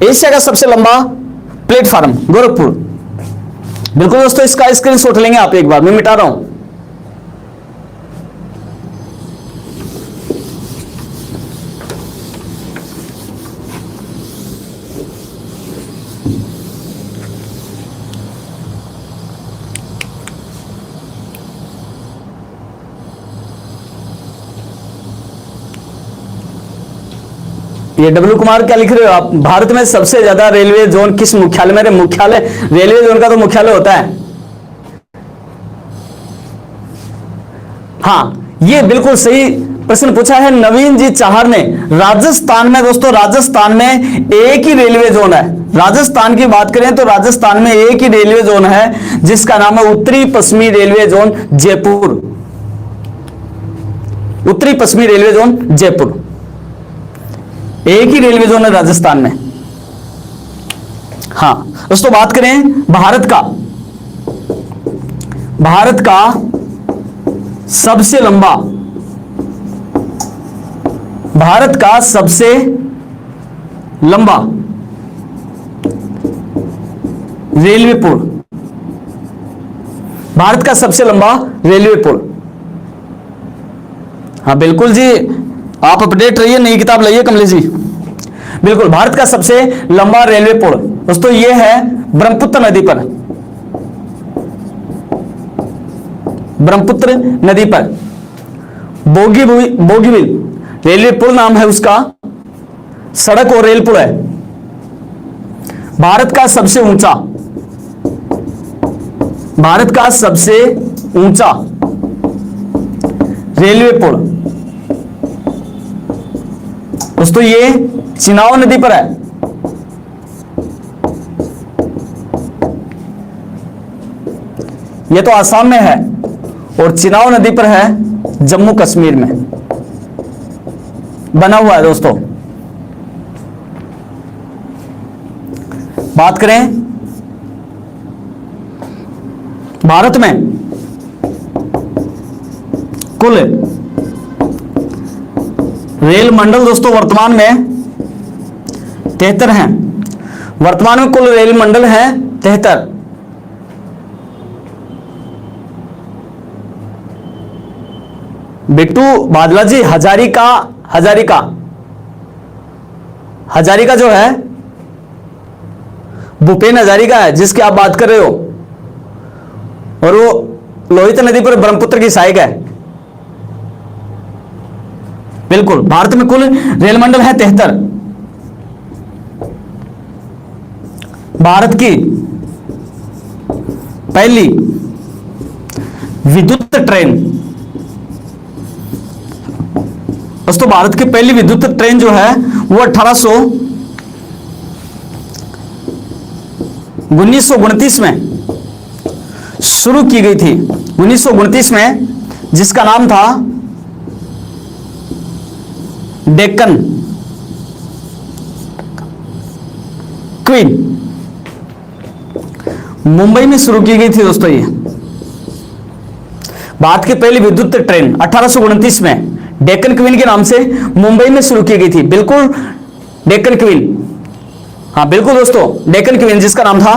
एशिया का सबसे लंबा प्लेटफार्म गोरखपुर। बिल्कुल दोस्तों, इसका स्क्रीनशॉट लेंगे आप एक बार, मैं मिटा रहा हूं। ये डब्ल्यू कुमार क्या लिख रहे हो आप? भारत में सबसे ज्यादा रेलवे जोन किस मुख्यालय में? मुख्यालय, रेलवे जोन का तो मुख्यालय होता है। हाँ, ये बिल्कुल सही प्रश्न पूछा है नवीन जी चाहर ने। राजस्थान में दोस्तों, राजस्थान में एक ही रेलवे जोन है। राजस्थान की बात करें तो राजस्थान में एक ही रेलवे जोन है जिसका नाम है उत्तरी पश्चिमी रेलवे जोन जयपुर। उत्तरी पश्चिमी रेलवे जोन जयपुर, एक ही रेलवे जोन है राजस्थान में। हाँ दोस्तों, बात करें भारत का, भारत का सबसे लंबा, भारत का सबसे लंबा रेलवे पुल, भारत का सबसे लंबा रेलवे पुल। हाँ बिल्कुल जी, आप अपडेट रहिए, नई किताब लाइए कमलेश जी। बिल्कुल, भारत का सबसे लंबा रेलवे पुल दोस्तों ये है ब्रह्मपुत्र नदी पर, ब्रह्मपुत्र नदी पर बोगीबिल रेलवे पुल नाम है उसका, सड़क और रेल पुल है। भारत का सबसे ऊंचा, भारत का सबसे ऊंचा रेलवे पुल दोस्तों ये चिनाव नदी पर है। यह तो आसाम में है और चिनाव नदी पर है जम्मू कश्मीर में बना हुआ है दोस्तों। बात करें भारत में कुल रेल मंडल दोस्तों वर्तमान में 73 हैं। वर्तमान में कुल रेल मंडल है 73। बिट्टू बादला जी, हजारिका जो है भूपेन हजारिका है जिसकी आप बात कर रहे हो, और वो लोहित नदी पर ब्रह्मपुत्र की सहायक है। बिल्कुल, भारत में कुल रेल मंडल है 73। भारत की पहली विद्युत ट्रेन दोस्तों, भारत की पहली विद्युत ट्रेन जो है वो 1929 में शुरू की गई थी। 1929 में, जिसका नाम था डेक्कन क्वीन। मुंबई में शुरू की गई थी दोस्तों ये भारत की पहली विद्युत ट्रेन 1829 में डेक्कन क्वीन के नाम से मुंबई में शुरू की गई थी। बिल्कुल डेक्कन क्वीन, हाँ बिल्कुल दोस्तों, डेक्कन क्वीन जिसका नाम था।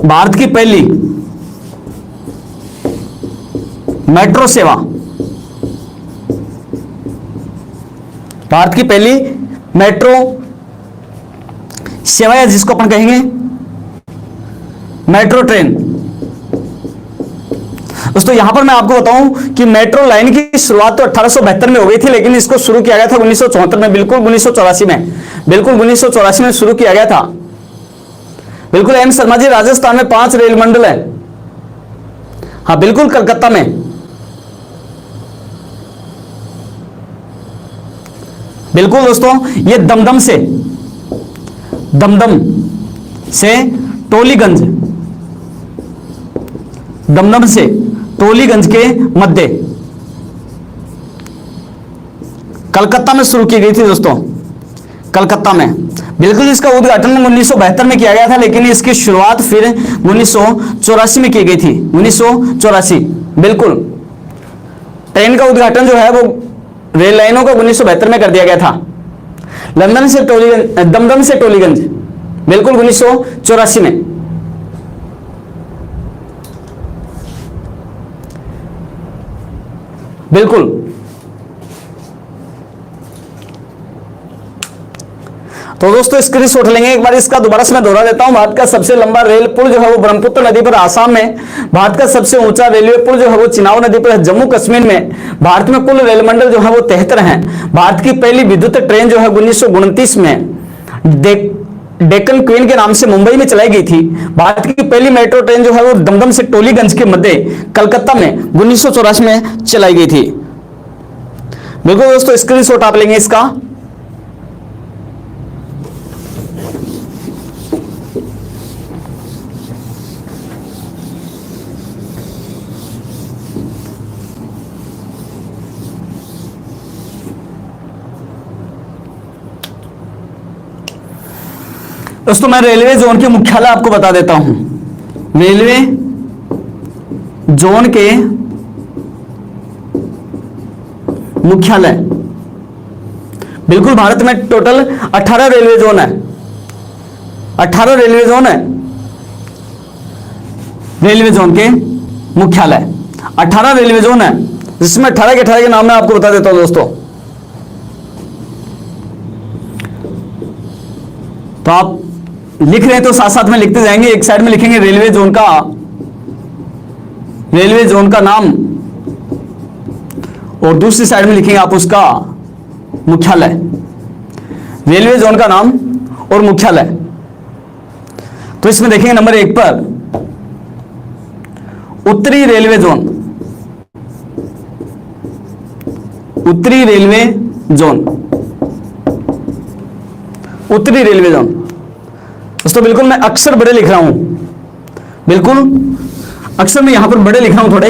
भारत की पहली मेट्रो सेवा, भारत की पहली मेट्रो सेवा या जिसको अपन कहेंगे मेट्रो ट्रेन। दोस्तों यहां पर मैं आपको बताऊं कि मेट्रो लाइन की शुरुआत तो 1872 में हो गई थी, लेकिन इसको शुरू किया गया था 1974 में, बिल्कुल 1984 में, बिल्कुल 1984 में शुरू किया गया था। बिल्कुल एम शर्मा जी, राजस्थान में 5 रेल मंडल है। हाँ बिल्कुल, कलकत्ता में। बिल्कुल दोस्तों, ये दमदम से टोलीगंज, दमदम से टोलीगंज के मध्य कलकत्ता में शुरू की गई थी दोस्तों, कलकत्ता में। बिल्कुल, इसका उद्घाटन 1972 में किया गया था, लेकिन इसकी शुरुआत फिर 1984 में की गई थी। 1984 बिल्कुल, ट्रेन का उद्घाटन जो है वो रेल लाइनों का 1972 में कर दिया गया था। लंदन से टोलीगंज, दमदम से टोलीगंज, बिल्कुल 1984 में। बिल्कुल। तो दोस्तों स्क्रीनशॉट लेंगे एक बार इसका, दोबारा से मैं दोहरा देता हूं। भारत का सबसे लंबा रेल पुल जो है वो ब्रह्मपुत्र नदी पर आसाम में, भारत का सबसे ऊंचा रेलवे पुल जो है वो चिनाब नदी पर जम्मू कश्मीर में, भारत में कुल रेल मंडल जो है वो 73 हैं, भारत की पहली विद्युत ट्रेन जो है 1929 में डेक्कन क्वीन के नाम से मुंबई में चलाई गई थी, भारत की पहली मेट्रो ट्रेन जो है वो दमदम से टोलीगंज के मध्य कलकत्ता में 1984 में चलाई गई थी। बिल्कुल दोस्तों स्क्रीनशॉट आप लेंगे इसका। दोस्तों मैं रेलवे जोन के मुख्यालय आपको बता देता हूं। रेलवे जोन के मुख्यालय, बिल्कुल भारत में टोटल 18 रेलवे जोन है, 18 रेलवे जोन है। रेलवे जोन के मुख्यालय 18 रेलवे जोन है, जिसमें 18 के 18 के नाम मैं आपको बता देता हूं दोस्तों। तो आप लिख रहे हैं तो साथ साथ में लिखते जाएंगे। एक साइड में लिखेंगे रेलवे जोन का नाम, और दूसरी साइड में लिखेंगे आप उसका मुख्यालय। रेलवे जोन का नाम और मुख्यालय। तो इसमें देखेंगे नंबर 1 पर उत्तरी रेलवे जोन, उत्तरी रेलवे जोन, उत्तरी रेलवे जोन। दोस्तों बिल्कुल मैं अक्षर बड़े लिख रहा हूं, बिल्कुल अक्षर में यहां पर बड़े लिख रहा हूं थोड़े।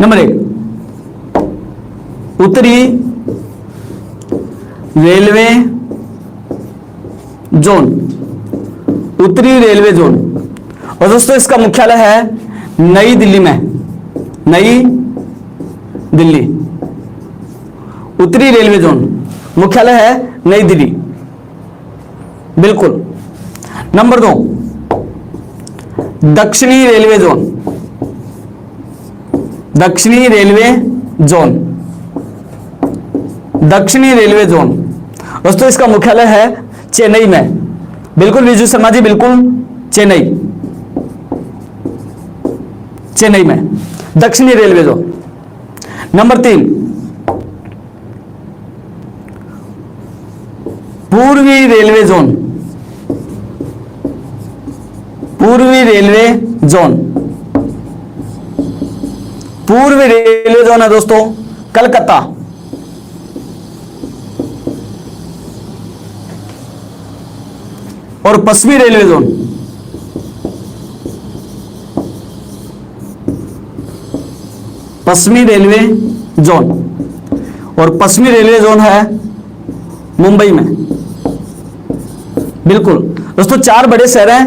नंबर 1 उत्तरी रेलवे जोन, उत्तरी रेलवे जोन। और दोस्तों इसका मुख्यालय है नई दिल्ली में, नई दिल्ली। उत्तरी रेलवे जोन मुख्यालय है नई दिल्ली, बिल्कुल। नंबर 2 दक्षिणी रेलवे जोन, दक्षिणी रेलवे जोन, दक्षिणी रेलवे जोन। दोस्तों इसका मुख्यालय है चेन्नई में, बिल्कुल विजय शर्मा जी, बिल्कुल चेन्नई, चेन्नई में दक्षिणी रेलवे जोन। नंबर 3 पूर्वी रेलवे जोन, पूर्वी रेलवे जोन, पूर्वी रेलवे जोन है दोस्तों कलकत्ता। और पश्चिमी रेलवे जोन, पश्चिमी रेलवे जोन, और पश्चिमी रेलवे जोन है मुंबई में, बिल्कुल। दोस्तों 4 बड़े शहर हैं,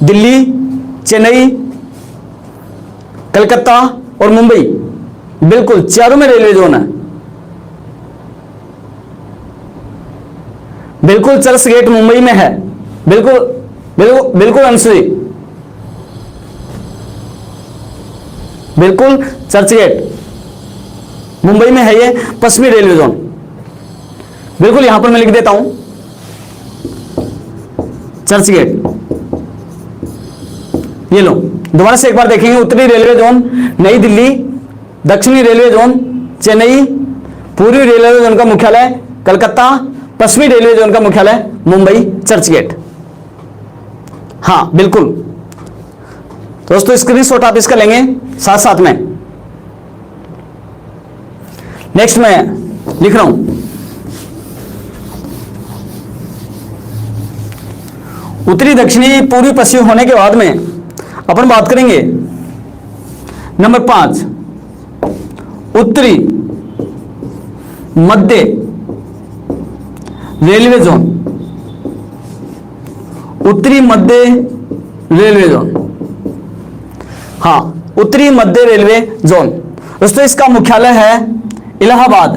दिल्ली, चेन्नई, कलकत्ता और मुंबई, बिल्कुल चारों में रेलवे जोन है। बिल्कुल चर्च गेट मुंबई में है, बिल्कुल बिल्कुल बिल्कुल अंशुली, बिल्कुल चर्च गेट मुंबई में है ये पश्चिमी रेलवे जोन, बिल्कुल यहां पर मैं लिख देता हूं चर्च गेट। ये लो दोबारा से एक बार देखेंगे। उत्तरी रेलवे जोन नई दिल्ली, दक्षिणी रेलवे जोन चेन्नई, पूर्वी रेलवे जोन का मुख्यालय कलकत्ता, पश्चिमी रेलवे जोन का मुख्यालय मुंबई चर्च गेट। हाँ बिल्कुल दोस्तों स्क्रीनशॉट आप इसका लेंगे साथ साथ में। नेक्स्ट मैं लिख रहा हूं उत्तरी दक्षिणी पूर्वी पश्चिमी होने के बाद में अपन बात करेंगे नंबर 5 उत्तरी मध्य रेलवे जोन, उत्तरी मध्य रेलवे जोन। हाँ उत्तरी मध्य रेलवे जोन। दोस्तों इसका मुख्यालय है इलाहाबाद,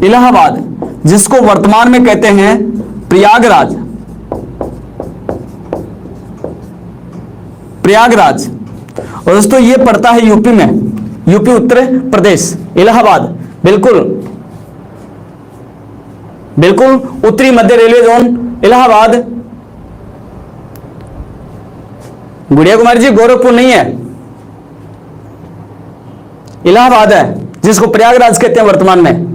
इलाहाबाद, जिसको वर्तमान में कहते हैं प्रयागराज। प्रयागराज। और दोस्तों ये पड़ता है यूपी में, यूपी उत्तर प्रदेश। इलाहाबाद बिल्कुल बिल्कुल उत्तरी मध्य रेलवे जोन इलाहाबाद। गुड़िया कुमारी जी गोरखपुर नहीं है, इलाहाबाद है, जिसको प्रयागराज कहते हैं वर्तमान में।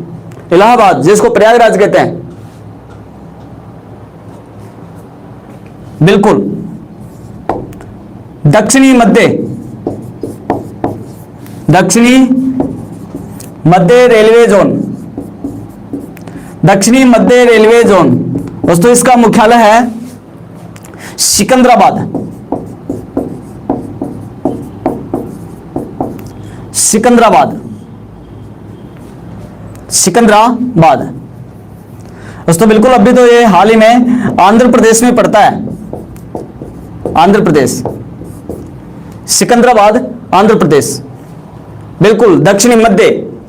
इलाहाबाद जिसको प्रयागराज कहते हैं, बिल्कुल। दक्षिणी मध्य रेलवे जोन, दक्षिणी मध्य रेलवे जोन दोस्तों इसका मुख्यालय है सिकंदराबाद। सिकंदराबाद दोस्तों बिल्कुल। अभी तो ये हाल ही में आंध्र प्रदेश में पड़ता है, आंध्र प्रदेश। सिकंदराबाद आंध्र प्रदेश, बिल्कुल दक्षिणी मध्य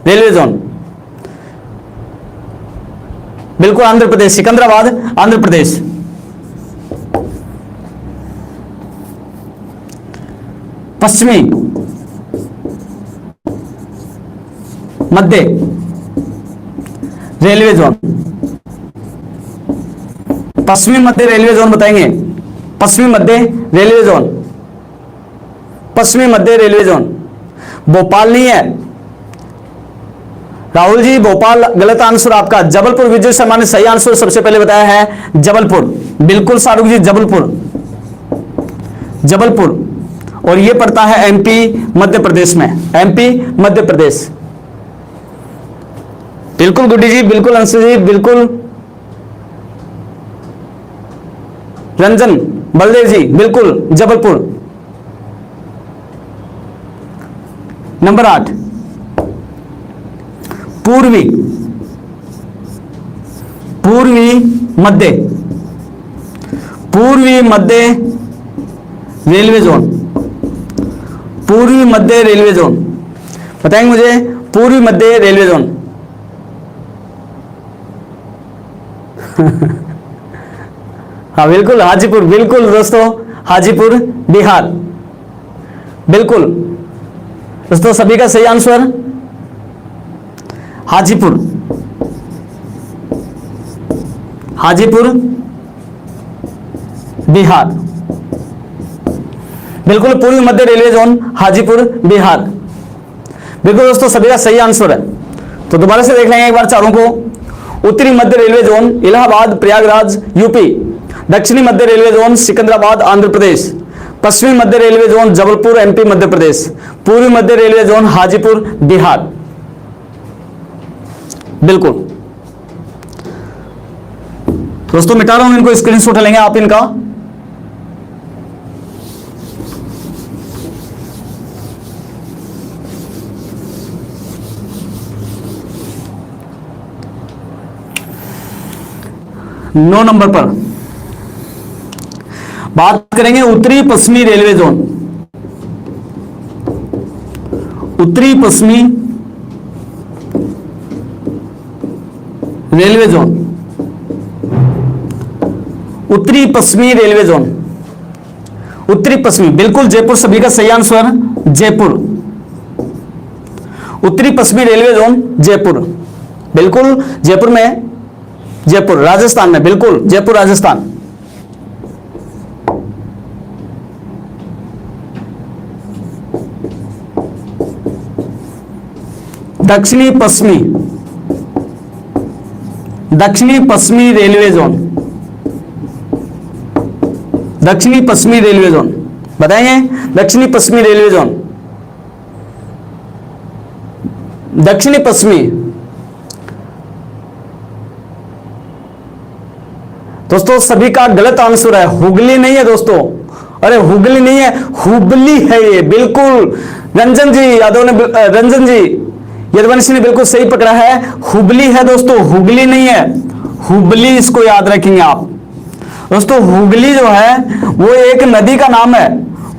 रेलवे जोन, बिल्कुल आंध्र प्रदेश। सिकंदराबाद आंध्र प्रदेश। पश्चिमी मध्य रेलवे जोन, पश्चिमी मध्य रेलवे जोन बताएंगे। पश्चिमी मध्य रेलवे जोन, पश्चिमी मध्य रेलवे जोन। भोपाल नहीं है राहुल जी, भोपाल गलत आंसर आपका। जबलपुर, विजय शर्मा ने सही आंसर सबसे पहले बताया है जबलपुर। बिल्कुल शाहरुख जी, जबलपुर, जबलपुर। और यह पड़ता है एमपी मध्य प्रदेश में, एमपी मध्य प्रदेश। बिल्कुल गुड्डी जी, बिल्कुल अंशु जी, बिल्कुल रंजन बलदेव जी, बिल्कुल जबलपुर। नंबर 8 पूर्वी मध्य रेलवे जोन, पूर्वी मध्य रेलवे जोन बताएंगे मुझे। पूर्वी मध्य रेलवे जोन हाँ बिल्कुल हाजीपुर, बिल्कुल दोस्तों हाजीपुर बिहार। बिल्कुल दोस्तों सभी का सही आंसर हाजीपुर, हाजीपुर बिहार। बिल्कुल पूर्वी मध्य रेलवे जोन हाजीपुर बिहार। बिल्कुल दोस्तों सभी का सही आंसर है। तो दोबारा से देख लेंगे एक बार चारों को। उत्तरी मध्य railway zone Allahabad Prayagraj UP, दक्षिणी मध्य रेलवे जोन सिकंदराबाद आंध्र प्रदेश, पश्चिमी मध्य railway zone Jabalpur MP Madhya Pradesh, पूर्वी मध्य रेलवे जोन हाजीपुर बिहार। बिल्कुल दोस्तों मिटा रहा हूं इनको, स्क्रीनशॉट लेंगे आप इनका। नौ नंबर पर बात करेंगे उत्तरी पश्चिमी रेलवे जोन। उत्तरी पश्चिमी रेलवे जोन, उत्तरी पश्चिमी रेलवे जोन, उत्तरी पश्चिमी। बिल्कुल जयपुर सभी का सही आंसर, जयपुर। उत्तरी पश्चिमी रेलवे जोन जयपुर, बिल्कुल जयपुर में, जयपुर राजस्थान में, बिल्कुल जयपुर राजस्थान। दक्षिणी पश्चिमी, दक्षिणी पश्चिमी रेलवे जोन, दक्षिणी पश्चिमी रेलवे जोन बताएंगे। दक्षिणी पश्चिमी रेलवे जोन, दक्षिणी पश्चिमी। दोस्तों सभी का गलत आंसर है, हुगली नहीं है दोस्तों। अरे हुगली नहीं है, हुबली है ये, बिल्कुल। रंजन जी यादव ने, रंजन जी यदुवंशी ने बिल्कुल सही पकड़ा है, हुबली है दोस्तों, हुगली नहीं है। हुबली इसको याद रखेंगे आप दोस्तों। हुगली जो है वो एक नदी का नाम है,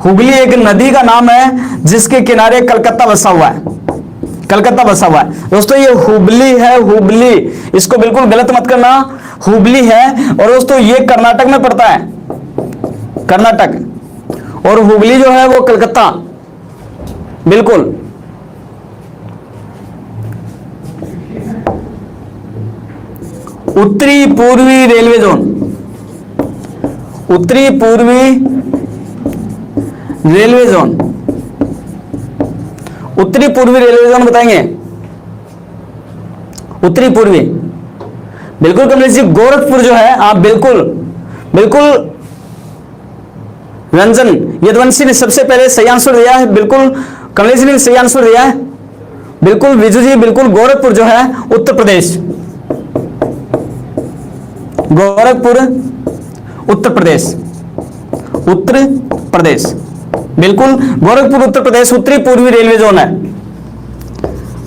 हुगली एक नदी का नाम है जिसके किनारे कलकत्ता बसा हुआ है। कलकत्ता बसा हुआ है दोस्तों। ये हुबली है, हुबली, इसको बिल्कुल गलत मत करना, हुबली है। और दोस्तों ये कर्नाटक में पड़ता है, कर्नाटक, और हुबली जो है वो कलकत्ता, बिल्कुल। उत्तरी पूर्वी रेलवे जोन, उत्तरी पूर्वी रेलवे जोन, उत्तरी पूर्वी रेलवे जोन बताएंगे, उत्तरी पूर्वी, बिल्कुल कमलेश जी। गोरखपुर जो है, आप बिल्कुल बिल्कुल रंजन यदुवंशी ने सबसे पहले सही आंसर दिया है, बिल्कुल कमलेश जी ने सही आंसर दिया है, बिल्कुल विजू जी, बिल्कुल गोरखपुर जो है उत्तर प्रदेश, गोरखपुर उत्तर प्रदेश, उत्तर प्रदेश, बिल्कुल गोरखपुर उत्तर प्रदेश उत्तरी पूर्वी रेलवे जोन है।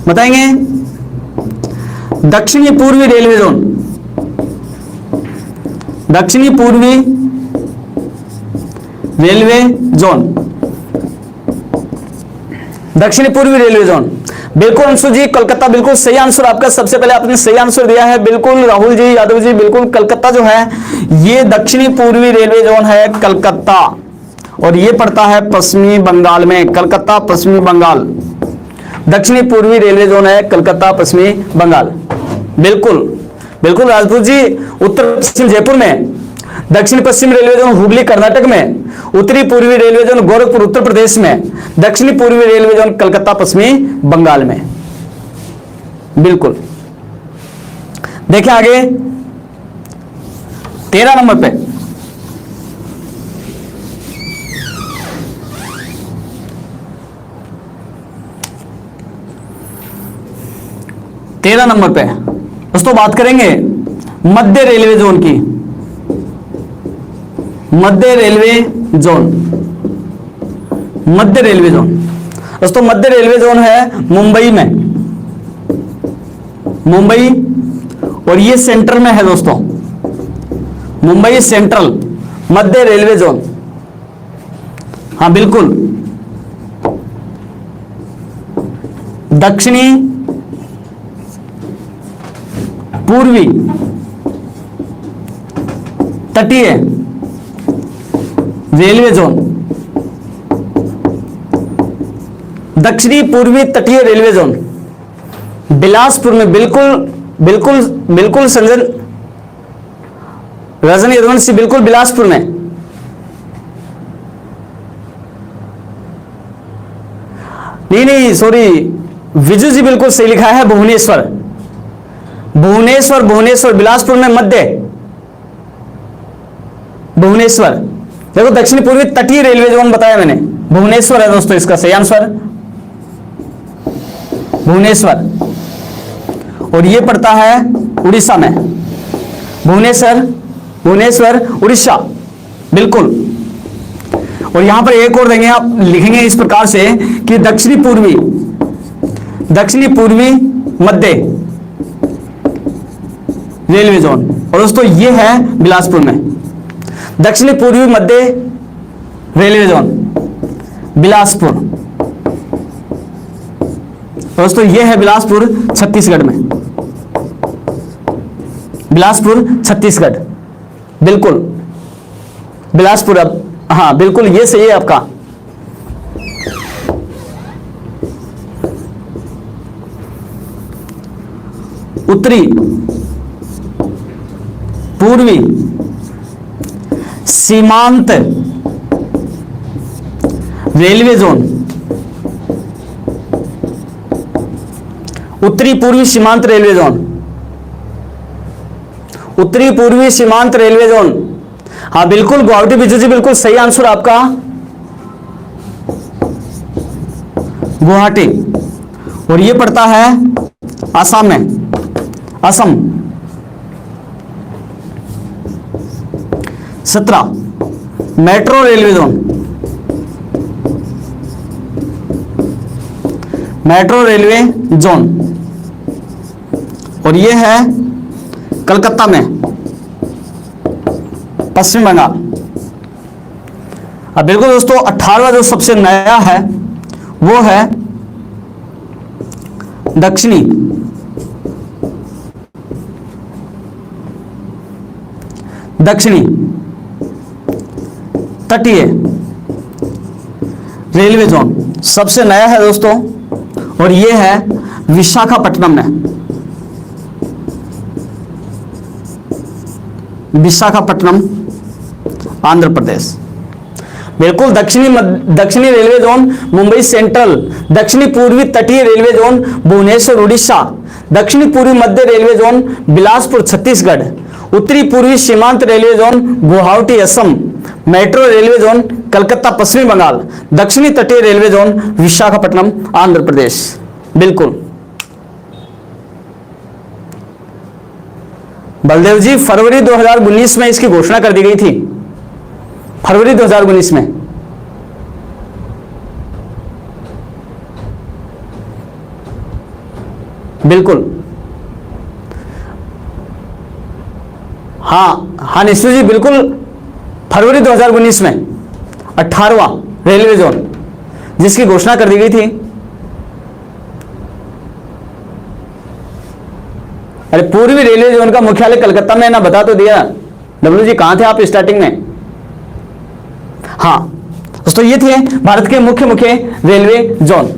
बताएंगे दक्षिणी पूर्वी रेलवे जोन, दक्षिणी पूर्वी रेलवे जोन, दक्षिणी पूर्वी रेलवे जोन, बिल्कुल अंशु जी कलकत्ता, बिल्कुल सही आंसर आपका। सबसे पहले आपने सही आंसर दिया है, बिल्कुल राहुल जी, यादव जी, बिल्कुल कलकत्ता जो है ये दक्षिणी पूर्वी रेलवे जोन है, कलकत्ता, और ये पड़ता है पश्चिमी बंगाल में, कलकत्ता पश्चिमी बंगाल, दक्षिणी पूर्वी रेलवे जोन है कलकत्ता पश्चिमी बंगाल, बिल्कुल बिल्कुल राजपूत जी। उत्तर पश्चिम जयपुर में, दक्षिण पश्चिम रेलवे जोन हुबली कर्नाटक में, उत्तरी पूर्वी रेलवे जोन गोरखपुर उत्तर प्रदेश में, दक्षिणी पूर्वी रेलवे जोन कलकत्ता पश्चिमी बंगाल में, बिल्कुल। देखें आगे 13 नंबर पे, दोस्तों बात करेंगे मध्य रेलवे जोन की, मध्य रेलवे जोन, मध्य रेलवे जोन दोस्तों, मध्य रेलवे जोन है मुंबई में, मुंबई, और ये सेंटर में है दोस्तों, मुंबई सेंट्रल मध्य रेलवे जोन, हाँ बिल्कुल। दक्षिणी पूर्वी तटीय रेलवे जोन, दक्षिणी पूर्वी तटीय रेलवे जोन बिलासपुर में, बिल्कुल बिल्कुल बिल्कुल संजन रजनी यदुवंशी, बिल्कुल बिलासपुर में। नहीं सॉरी विजू जी, बिल्कुल सही लिखा है, भुवनेश्वर, भुवनेश्वर, भुवनेश्वर बिलासपुर में मध्य, भुवनेश्वर। देखो दक्षिण पूर्वी तटीय रेलवे जोन बताया मैंने, भुवनेश्वर है दोस्तों इसका सही आंसर, भुवनेश्वर, और ये पड़ता है उड़ीसा में, भुवनेश्वर, भुवनेश्वर उड़ीसा, बिल्कुल। और यहां पर एक और देंगे, आप लिखेंगे इस प्रकार से कि दक्षिणी पूर्वी, दक्षिणी पूर्वी मध्य रेलवे जोन, और दोस्तों ये है बिलासपुर में, दक्षिणी पूर्वी मध्य रेलवे जोन बिलासपुर, दोस्तों ये है बिलासपुर छत्तीसगढ़ में, बिलासपुर छत्तीसगढ़, बिल्कुल बिलासपुर। अब हाँ बिल्कुल ये सही है आपका। उत्तरी पूर्वी सीमांत रेलवे जोन, उत्तरी पूर्वी सीमांत रेलवे जोन, उत्तरी पूर्वी सीमांत रेलवे जोन, हाँ बिल्कुल गुवाहाटी बिजू जी, बिल्कुल सही आंसर आपका, गुवाहाटी, और ये पड़ता है असम में, Assam. 17 metro railway zone, metro railway zone, और ये है कलकत्ता में, पश्चिम बंगाल। अब बिल्कुल दोस्तों 18वां जो सबसे नया है वो है दक्षिणी दक्षिणी तटीय रेलवे जोन सबसे नया है दोस्तों, और यह है विशाखापट्टनम में। विशाखापट्टनम आंध्र प्रदेश। बिल्कुल दक्षिणी रेलवे जोन मुंबई सेंट्रल, दक्षिणी पूर्वी तटीय रेलवे जोन भुवनेश्वर उड़ीसा, दक्षिणी पूर्वी मध्य रेलवे जोन बिलासपुर छत्तीसगढ़, उत्तरी पूर्वी सीमांत railway zone Guwahati Assam, metro railway zone Calcutta पश्चिमी बंगाल, दक्षिणी तटीय रेलवे जोन विशाखापट्टनम आंध्र प्रदेश। बिल्कुल बलदेव जी, फरवरी 2019 में इसकी घोषणा कर दी गई थी, फरवरी 2019 में। बिल्कुल हाँ निश्चित जी, बिल्कुल फरवरी 2019 में 18वां रेलवे जोन जिसकी घोषणा कर दी गई थी। अरे पूर्वी रेलवे जोन का मुख्यालय कलकत्ता में, ना बता तो दिया। डब्ल्यू जी कहां थे आप स्टार्टिंग में? हाँ दोस्तों, ये थे भारत के मुख्य रेलवे जोन।